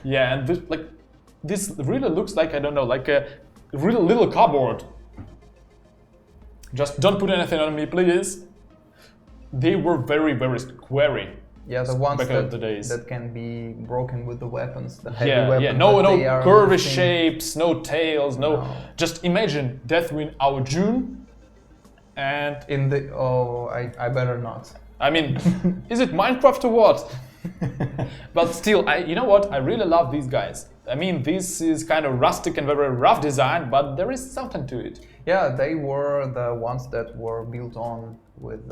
Yeah, and this really looks like, I don't know, like a really little cardboard. Just don't put anything on me, please. They were very, very squarey. Yeah, the ones Back in the days. that can be broken with the weapons, the heavy Yeah, weapons. yeah, no that they are curvy lifting. shapes, no tails, no. No. Just imagine Deathwing our June, and In the I better not. I mean, is it Minecraft or what? But still, you know what? I really love these guys. I mean, this is kind of rustic and very rough design, but there is something to it. Yeah, they were the ones that were built on with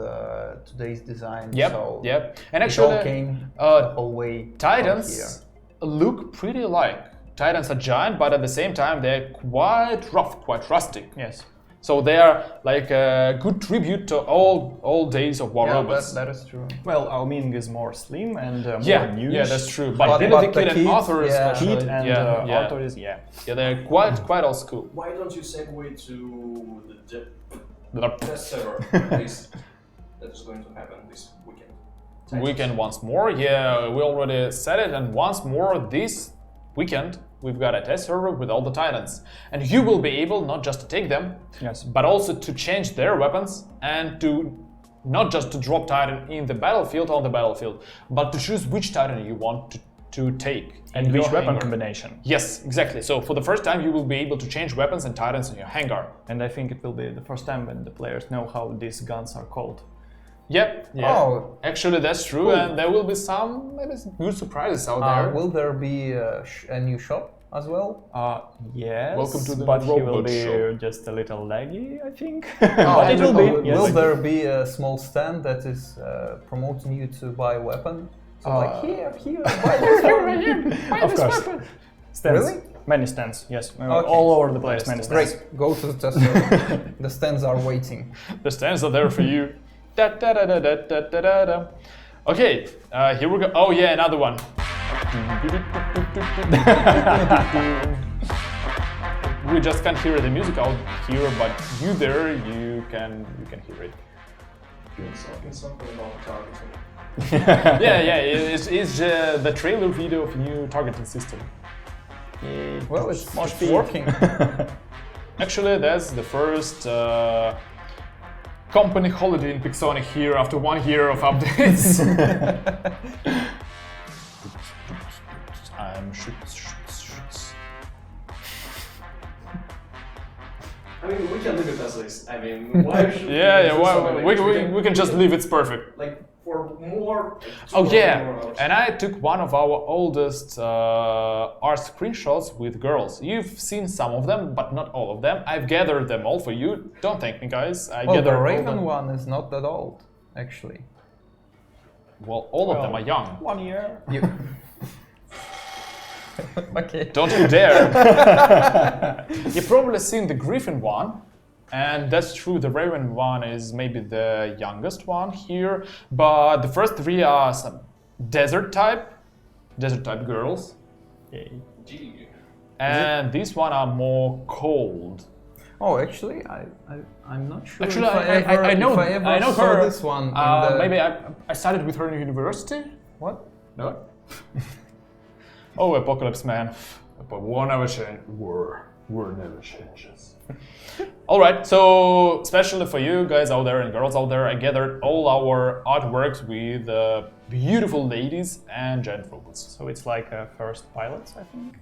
today's design. Yep, so yep. And it all actually, came the whole way from Titans here. look pretty alike. Titans are giant, but at the same time, they're quite rough, quite rustic. Yes. So they are like a good tribute to all days of War Yeah, Robots. that is true. Well, our Ming is more slim and more Yeah, newish. yeah, that's true. But But Billy the the Kid and kids, Arthur yeah. especially. Kid and yeah. Arthur is, yeah. Yeah, they're quite old school. Why don't you segue to the The test server release that is going to happen this weekend? weekend once more. Yeah, we already said it, and once more this weekend we've got a test server with all the Titans, and you will be able not just to take them, Yes. but also to change their weapons and to not just to drop Titan in the battlefield on the battlefield, but to choose which Titan you want to take And in which your weapon hangar. combination. Yes, exactly. So for the first time you will be able to change weapons and Titans in your hangar. And I think it will be the first time when the players know how these guns are called. Yep. Yeah. Oh. Actually, that's true, Cool. and there will be some maybe some good surprises out there. Will there be a new shop as well? Yes. Welcome to the but he will robot be shop. just a little laggy, I think. Oh, but it will be. Will Yes. there be a small stand that is promoting you to buy a weapon? So like here, buy this one. Of course. Stands. Really? Many stands, yes. Okay. All over the place, many stands. Great, go to the test server. The stands are waiting. The stands are there for you. Da, da, da, da, da, da, da, da, da. Okay, here we go. Oh yeah, another one. We just can't hear the music out here, but you there, you can hear it. Talking something about targeting. Yeah, it's the trailer video of new targeting system. Well, it's Must it's be. working. Actually, that's the first company holiday in Pixonic here after 1 year of updates. Shoots. I mean, we can leave it as is. I mean, why should Yeah, do well, something we can just leave it's perfect. like for more. Oh more yeah, hours. and I took one of our oldest art screenshots with girls. You've seen some of them, but not all of them. I've gathered them all for you. Don't thank me, guys. I Well, gathered the all Raven them. one is not that old, actually. Well, all of them are young. 1 year. You... okay. Don't you dare! You've probably seen the Griffin one, and that's true, the Raven one is maybe the youngest one here, but the first three are some desert type girls, Gee. and these one are more cold. Oh, actually, I'm not sure. Actually, if I know, if I ever I know saw her. this one. In the... Maybe I studied with her in university. What? No. Oh, Apocalypse Man. But war never changes. War never changes. All right, so especially for you guys out there and girls out there, I gathered all our artworks with beautiful ladies and giant robots. So it's like first pilots, I think.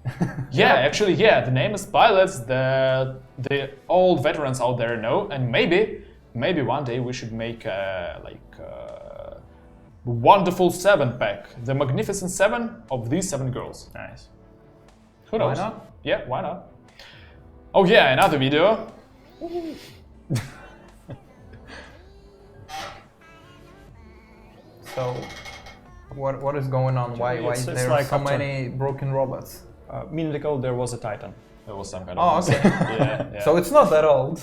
Yeah, actually, yeah, the name is pilots that the old veterans out there know, and maybe one day we should make wonderful 7-pack, the magnificent 7 of these 7 girls. Nice. Who knows? Why not? Yeah, why not? Oh yeah, another video. So, what is going on? Why It's- is it's there like so after- many broken robots? Minute ago there was a Titan. There was some kind Oh, of okay. yeah. So it's not that old.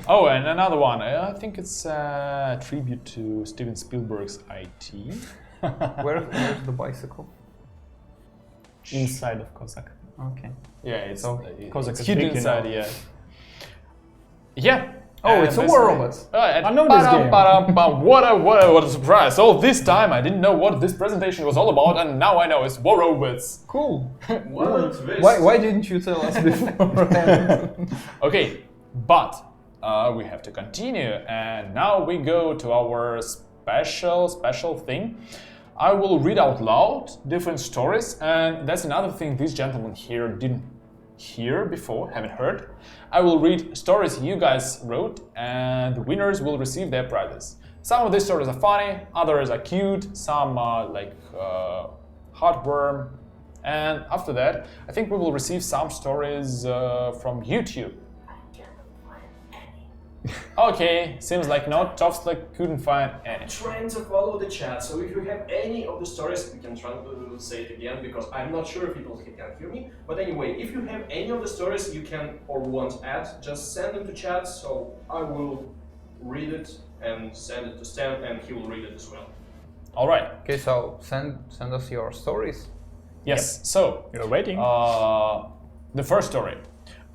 Oh, and another one. I think it's a tribute to Steven Spielberg's IT. Where's the bicycle? Inside of Cossack. Okay. Yeah, it's So, Cossack it's is hidden big, you know. inside. Yeah. Yeah. Oh, and it's a this- War Robots. And I know this game. What a surprise! So this time I didn't know what this presentation was all about, and now I know it's War Robots. Cool. What a twist. Why didn't you tell us before? Okay, but we have to continue, and now we go to our special thing. I will read out loud different stories, and that's another thing this gentleman here didn't hear before, haven't heard. I will read stories you guys wrote, and the winners will receive their prizes. Some of these stories are funny, others are cute, some are like heartworm, and after that, I think we will receive some stories from YouTube. Okay, seems like not. Topslick couldn't find any. Trying to follow the chat, so if you have any of the stories, we can try to say it again because I'm not sure if people can hear me. But anyway, if you have any of the stories you can or want to add, just send them to chat, so I will read it and send it to Stan, and he will read it as well. All right. Okay, so send us your stories. Yes. So You're waiting. the first story.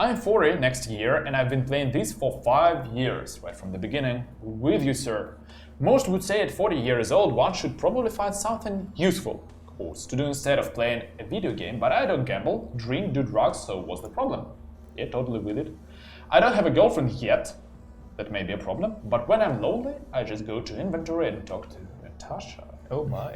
I'm 40 next year, and I've been playing this for 5 years, right from the beginning, with you, sir. Most would say at 40 years old, one should probably find something useful, quotes, to do instead of playing a video game, but I don't gamble, drink, do drugs, so what's the problem? Yeah, totally with it. I don't have a girlfriend yet, that may be a problem, but when I'm lonely, I just go to inventory and talk to Natasha. Oh my.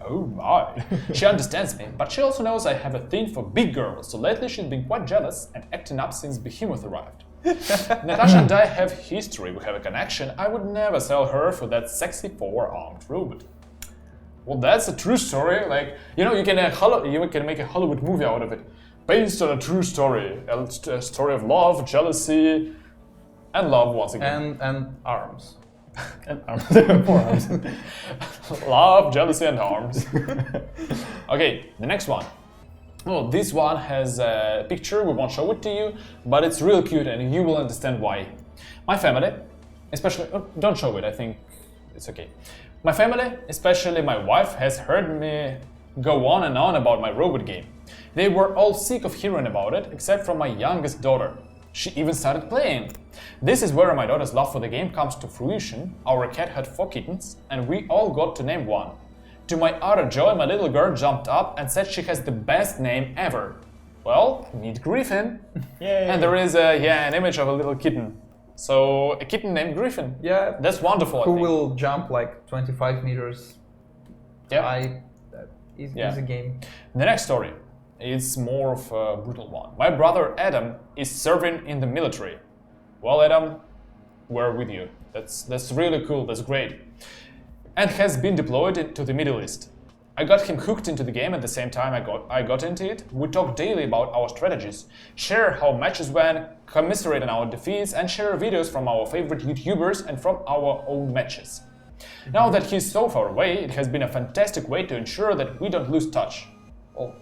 Oh my! She understands me, but she also knows I have a thing for big girls, so lately she's been quite jealous and acting up since Behemoth arrived. Natasha and I have history, we have a connection. I would never sell her for that sexy 4-armed robot. Well, that's a true story. Like, you know, you can make a Hollywood movie out of it, based on a true story, a story of love, jealousy, and love once again. And arms. And arms. 4 arms. Love, jealousy, and arms. Okay, the next one. Oh, this one has a picture, we won't show it to you, but it's real cute and you will understand why. My family, especially, don't show it, I think it's okay. My family, especially my wife, has heard me go on and on about my robot game. They were all sick of hearing about it, except for my youngest daughter. She even started playing. This is where my daughter's love for the game comes to fruition. Our cat had 4 kittens, and we all got to name one. To my utter joy, my little girl jumped up and said she has the best name ever. Well, meet Griffin. Yay. And there is an image of a little kitten. So, a kitten named Griffin. Yeah. That's wonderful, Who I think. will jump like 25 meters Yeah. high? Easy game. The next story is more of a brutal one. My brother Adam is serving in the military. Well, Adam, we're with you. That's really cool, that's great. And has been deployed to the Middle East. I got him hooked into the game at the same time I got into it. We talk daily about our strategies, share how matches went, commiserate on our defeats, and share videos from our favorite YouTubers and from our own matches. Now that he's so far away, it has been a fantastic way to ensure that we don't lose touch. Oh,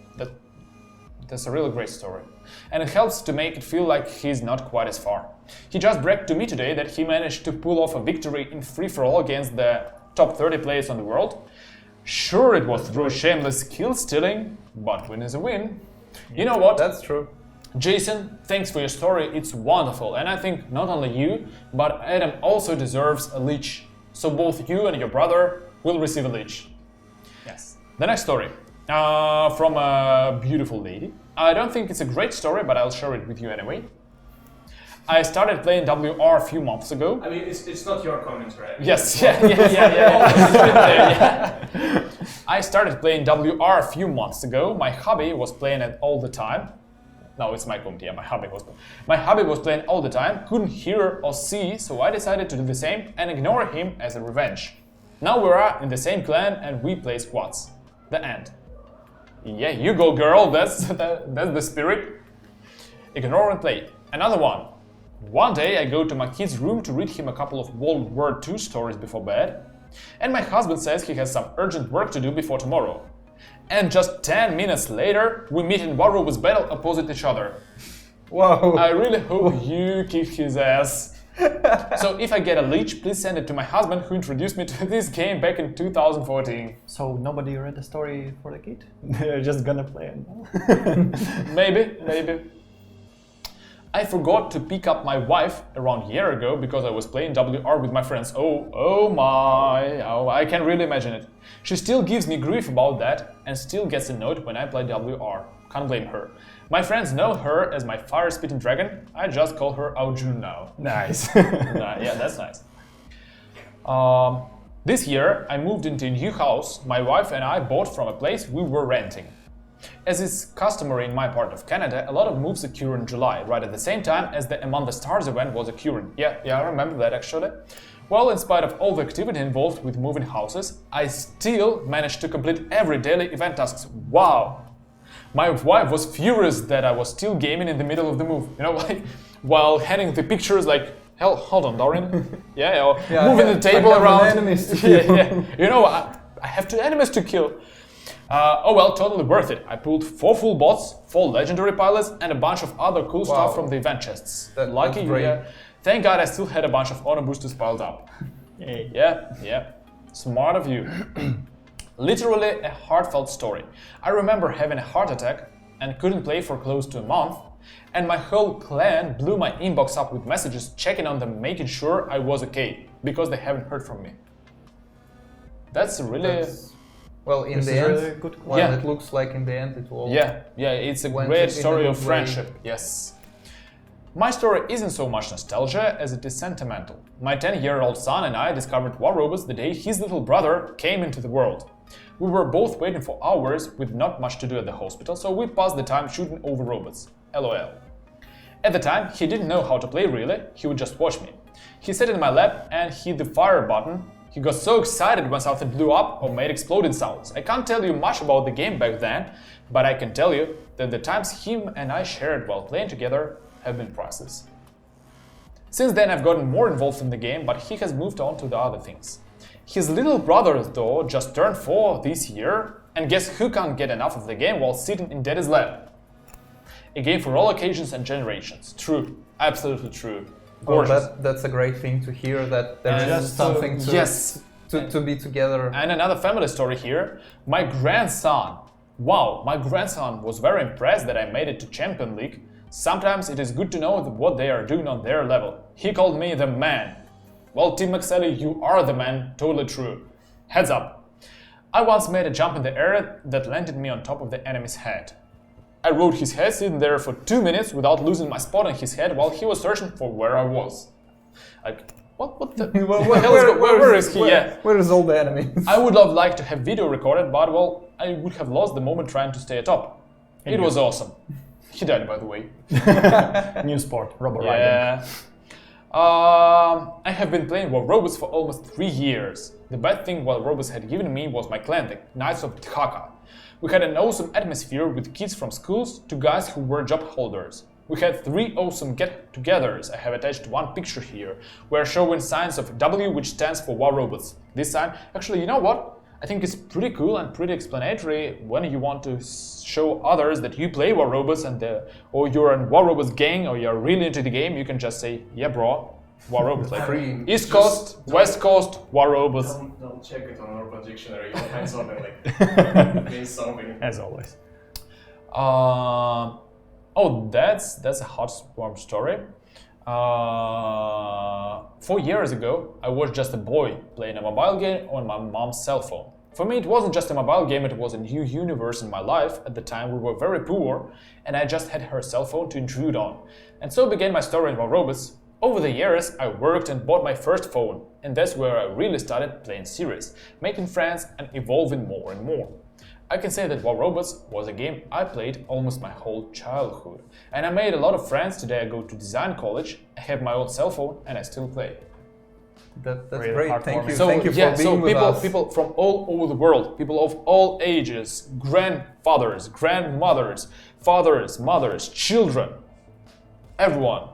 that's a really great story. And it helps to make it feel like he's not quite as far. He just bragged to me today that he managed to pull off a victory in free-for-all against the top 30 players on the world. Sure, it was through shameless skill stealing, but win is a win. You know what? That's true. Jason, thanks for your story, it's wonderful, and I think not only you, but Adam also deserves a leech. So both you and your brother will receive a leech. Yes. The next story. From a beautiful lady. I don't think it's a great story, but I'll share it with you anyway. I started playing WR a few months ago. I mean, it's not your comment, right? Yes, yeah. I started playing WR a few months ago. My hubby was playing it all the time. No, it's my comment, yeah, my hubby was playing all the time, couldn't hear or see, so I decided to do the same and ignore him as a revenge. Now we are in the same clan and we play squads. The end. Yeah, you go girl, that's the spirit. Ignore and play. Another one. One day I go to my kid's room to read him a couple of World War II stories before bed, and my husband says he has some urgent work to do before tomorrow. And just 10 minutes later, we meet in War Robots battle opposite each other. Whoa! I really hope you kick his ass. So if I get a leech, please send it to my husband who introduced me to this game back in 2014. So nobody read the story for the kid? They're just gonna play it. Maybe. I forgot to pick up my wife around a year ago because I was playing WR with my friends. Oh my, I can really imagine it. She still gives me grief about that and still gets a note when I play WR. Can't blame her. My friends know her as my fire-spitting dragon. I just call her Aujun now. Nice. Yeah, that's nice. This year I moved into a new house my wife and I bought from a place we were renting. As is customary in my part of Canada, a lot of moves occur in July, right at the same time as the Among the Stars event was occurring. Yeah, I remember that actually. Well, in spite of all the activity involved with moving houses, I still managed to complete every daily event tasks. Wow! My wife was furious that I was still gaming in the middle of the move. You know, like, while handing the pictures like, hell, hold on, Dorian. Moving the table around. Enemies to kill. Yeah. You know, I have 2 enemies to kill. Oh well, totally worth it. I pulled 4 full bots, 4 legendary pilots, and a bunch of other cool stuff from the event chests. Lucky, yeah. Thank God I still had a bunch of honor boosters piled up. Yeah. Smart of you. Literally a heartfelt story. I remember having a heart attack and couldn't play for close to a month, and my whole clan blew my inbox up with messages checking on them, making sure I was okay, because they haven't heard from me. That's really... Well, in the end, it looks like in the end it will... Yeah, it's a great story of friendship, yes. My story isn't so much nostalgia as it is sentimental. My 10-year-old son and I discovered War Robots the day his little brother came into the world. We were both waiting for hours with not much to do at the hospital, so we passed the time shooting over robots. LOL. At the time, he didn't know how to play really, he would just watch me. He sat in my lap and hit the fire button. He got so excited when something blew up or made exploding sounds. I can't tell you much about the game back then, but I can tell you that the times him and I shared while playing together have been priceless. Since then I've gotten more involved in the game, but he has moved on to the other things. His little brother, though, just turned 4 this year, and guess who can't get enough of the game while sitting in Daddy's lap? A game for all occasions and generations. True. Absolutely true. Gorgeous. Well, that's a great thing to hear, that there is something to be together. And another family story here. My grandson. Wow, my grandson was very impressed that I made it to Champion League. Sometimes it is good to know what they are doing on their level. He called me the man. Well, Team Maxelli, you are the man, totally true. Heads up. I once made a jump in the air that landed me on top of the enemy's head. I rode his head sitting there for 2 minutes without losing my spot on his head while he was searching for where I was. Like, what the where is he? Where is all the enemies? I would have liked to have video recorded, but well, I would have lost the moment trying to stay atop. It was awesome. He died, by the way. New sport, robo riding. Yeah. I have been playing War Robots for almost 3 years. The bad thing War Robots had given me was my clan, the Knights of Tchaka. We had an awesome atmosphere with kids from schools to guys who were job holders. We had 3 awesome get-togethers. I have attached one picture here. We are showing signs of W, which stands for War Robots. This sign, actually, you know what? I think it's pretty cool and pretty explanatory when you want to show others that you play War Robots or you're in War Robots gang or you're really into the game. You can just say, yeah, bro, War Robots. Like East Coast, West Coast, War Robots. Don't check it on Urban Dictionary. You'll find something like means something. As always. Oh, that's a hot warm story. 4 years ago, I was just a boy playing a mobile game on my mom's cell phone. For me, it wasn't just a mobile game, it was a new universe in my life. At the time, we were very poor, and I just had her cell phone to intrude on. And so began my story in War Robots. Over the years, I worked and bought my first phone, and that's where I really started playing serious, making friends and evolving more and more. I can say that War Robots was a game I played almost my whole childhood, and I made a lot of friends. Today I go to design college, I have my own cell phone, and I still play. That's Really great. Thank you. So Thank you yeah, for being so with us. people from all over the world, people of all ages, grandfathers, grandmothers, fathers, mothers, children, everyone.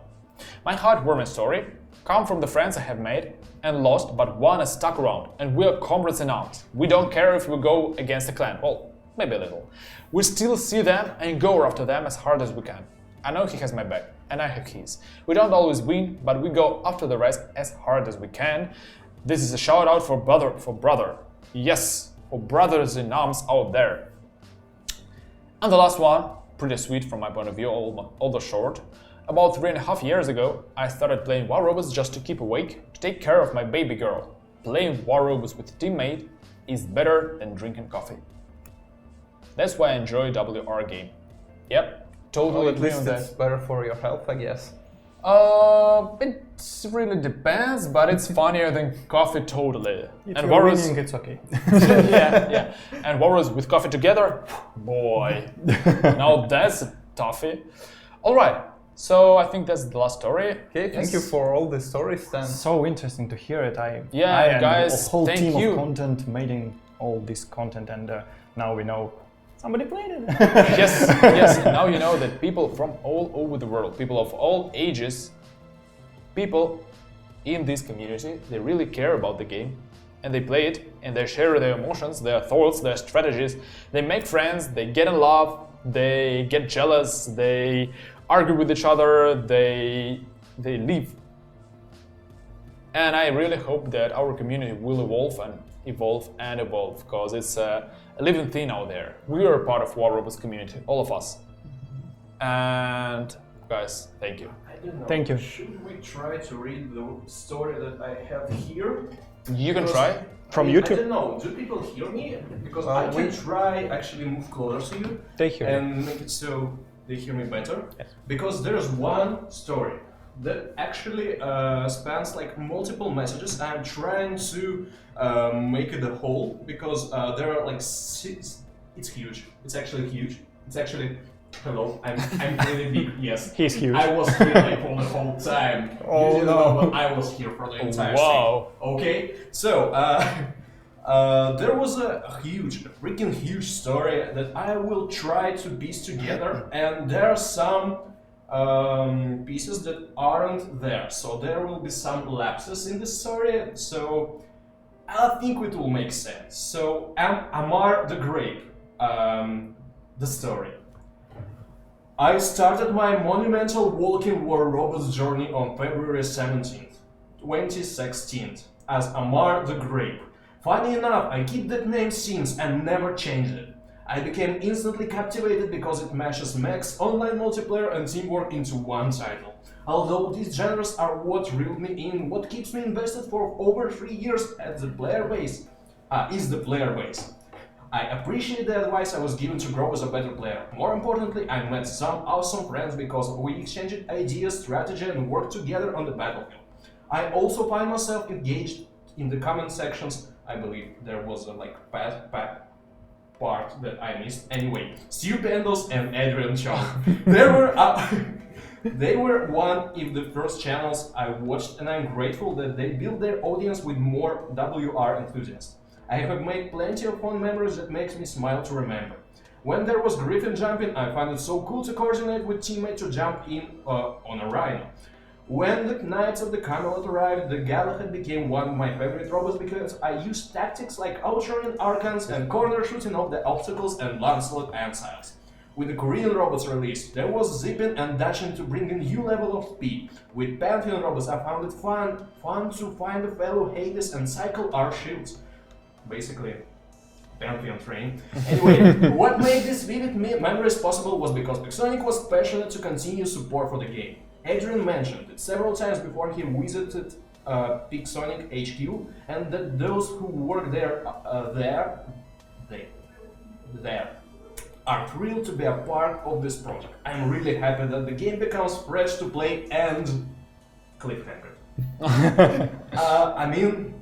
My heartwarming story comes from the friends I have made and lost, but one is stuck around, and we are comrades in arms. We don't care if we go against a clan, well, maybe a little. We still see them and go after them as hard as we can. I know he has my back, and I have his. We don't always win, but we go after the rest as hard as we can. This is a shout out for brother. Yes, for brothers in arms out there. And the last one, pretty sweet from my point of view, although short. About 3.5 years ago, I started playing War Robots just to keep awake, to take care of my baby girl. Playing War Robots with a teammate is better than drinking coffee. That's why I enjoy WR game. Yep, totally Well, at agree least on that. it's better for your health, I guess. It really depends, but it's funnier than coffee totally. If And you're Warriors, winning, it's okay. yeah. And Warriors with coffee together, boy, now that's a toughie. All right, so I think that's the last story. Okay, thank you for all the stories then. So interesting to hear it. Yeah, I and guys, a whole thank team you. of content making all this content, and now we know somebody played it. Yes, and now you know that people from all over the world, people of all ages, people in this community, they really care about the game and they play it and they share their emotions, their thoughts, their strategies. They make friends, they get in love, they get jealous, they argue with each other, they leave. And I really hope that our community will evolve, because it's a living thing out there. We are a part of War Robots community, all of us. And guys, thank you. I don't know. Thank you. Should we try to read the story that I have here? You can Because try. From I YouTube? don't know. Do people hear me? Because I can try actually move closer to you They hear you. and make it so they hear me better. Yes. Because there's one story that actually spans like multiple messages. I'm trying to make it a whole because there are like 6. It's huge. It's actually huge. It's actually. Hello, I'm really big. Yes, He's huge. I was here like for the whole time. Oh, You didn't no. know, but I was here for the entire Wow. scene. Okay, so there was a freaking huge story that I will try to piece together, and there are some pieces that aren't there. So there will be some lapses in the story. So I think it will make sense. So Amar the Grape, the story. I started my monumental walking War Robots journey on February 17th, 2016, as Amar the Grape. Funny enough, I keep that name since and never changed it. I became instantly captivated because it meshes mechs, online multiplayer and teamwork into one title. Although these genres are what reeled me in, what keeps me invested for over 3 years at the player base, is the player base. I appreciate the advice I was given to grow as a better player. More importantly, I met some awesome friends because we exchanged ideas, strategy and worked together on the battlefield. I also find myself engaged in the comment sections. I believe there was a part that I missed. Anyway, Stupendos and Adrian Chong. They were one of the first channels I watched, and I'm grateful that they built their audience with more WR enthusiasts. I have made plenty of fun memories that makes me smile to remember. When there was Griffin jumping, I found it so cool to coordinate with teammates to jump in on a Rhino. When the Knights of the Camelot arrived, the Galahad became one of my favorite robots because I used tactics like outrunning Archons and corner shooting off the obstacles and Lancelot Ansiles. With the Korean robots released, there was zipping and dashing to bring a new level of speed. With Pantheon robots, I found it fun to find a fellow Hades and cycle our shields. Basically, Pantheon train. Anyway, what made these vivid memories possible was because Pixonic was passionate to continue support for the game. Adrian mentioned it several times before he visited Pixonic HQ, and that those who work there are thrilled to be a part of this project. I'm really happy that the game becomes fresh to play and cliffhanger. I mean,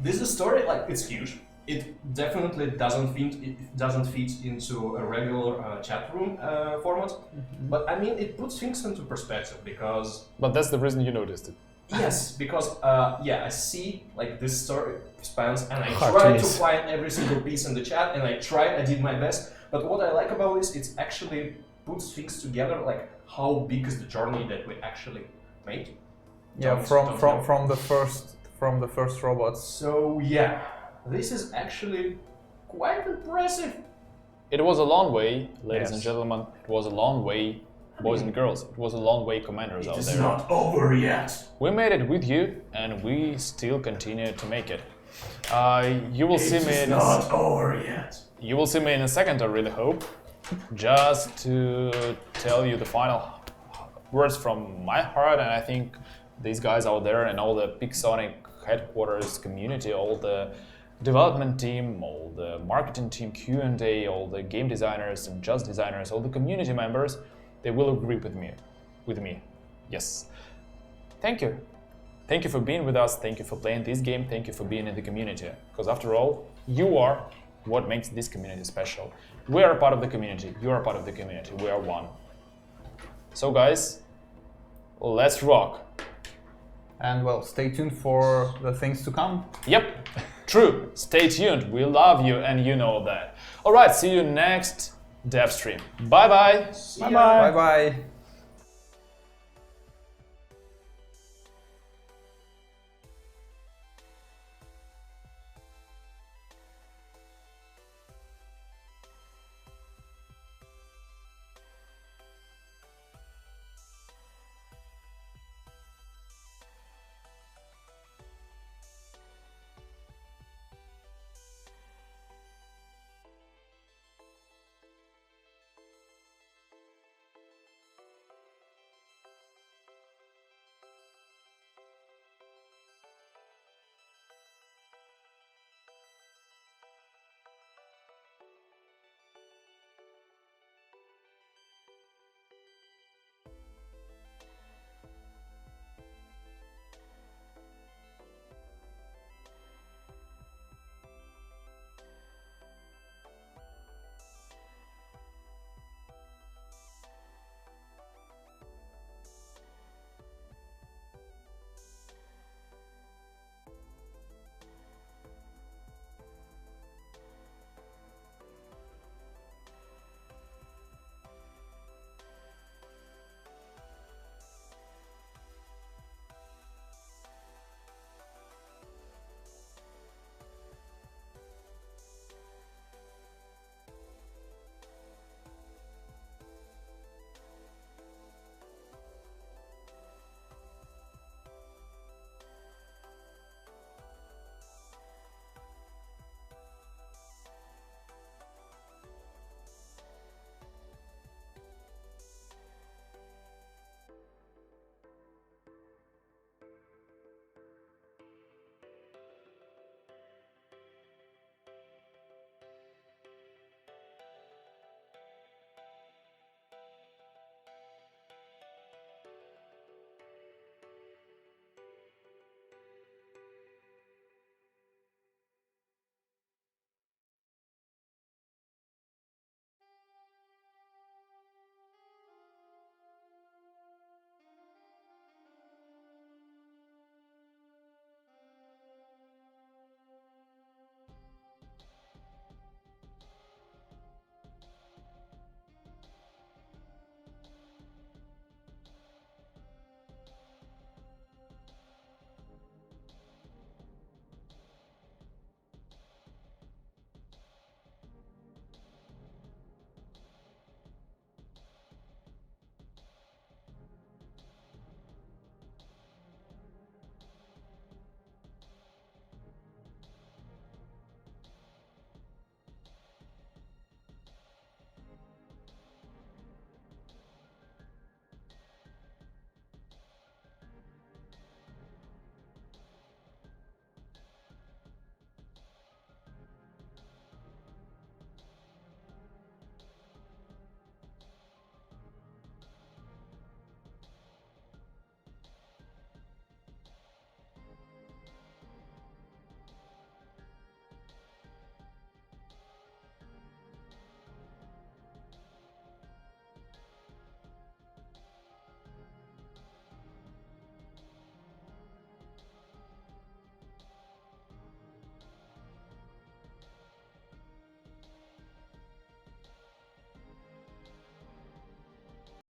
this is a story, like, it's huge. It definitely doesn't fit into a regular chat room format, but I mean, it puts things into perspective because... But that's the reason you noticed it. Yes, because yeah, I see like this story spans, and I Hard try to to miss. find every single piece in the chat, and I did my best. But what I like about this, it's actually puts things together, like how big is the journey that we actually made. Yeah, Don't know. from the first robots. So yeah, this is actually quite impressive. It was a long way, ladies Yes. and gentlemen. It was a long way, boys and girls. It was a long way, commanders out It's there. not over yet. We made it with you, and we still continue to make it. You will see me. It's not over yet. You will see me in a second, I really hope. Just to tell you the final words from my heart, and I think these guys out there and all the Pixonic headquarters community, all the development team, all the marketing team, Q&A, all the game designers and just designers, all the community members, they will agree with me. Yes. Thank you. Thank you for being with us. Thank you for playing this game. Thank you for being in the community. Because after all, you are what makes this community special. We are a part of the community. You are a part of the community. We are one. So guys, let's rock. And well, stay tuned for the things to come. Yep, true. Stay tuned. We love you and you know that. All right, see you next DevStream. Bye-bye. Bye bye.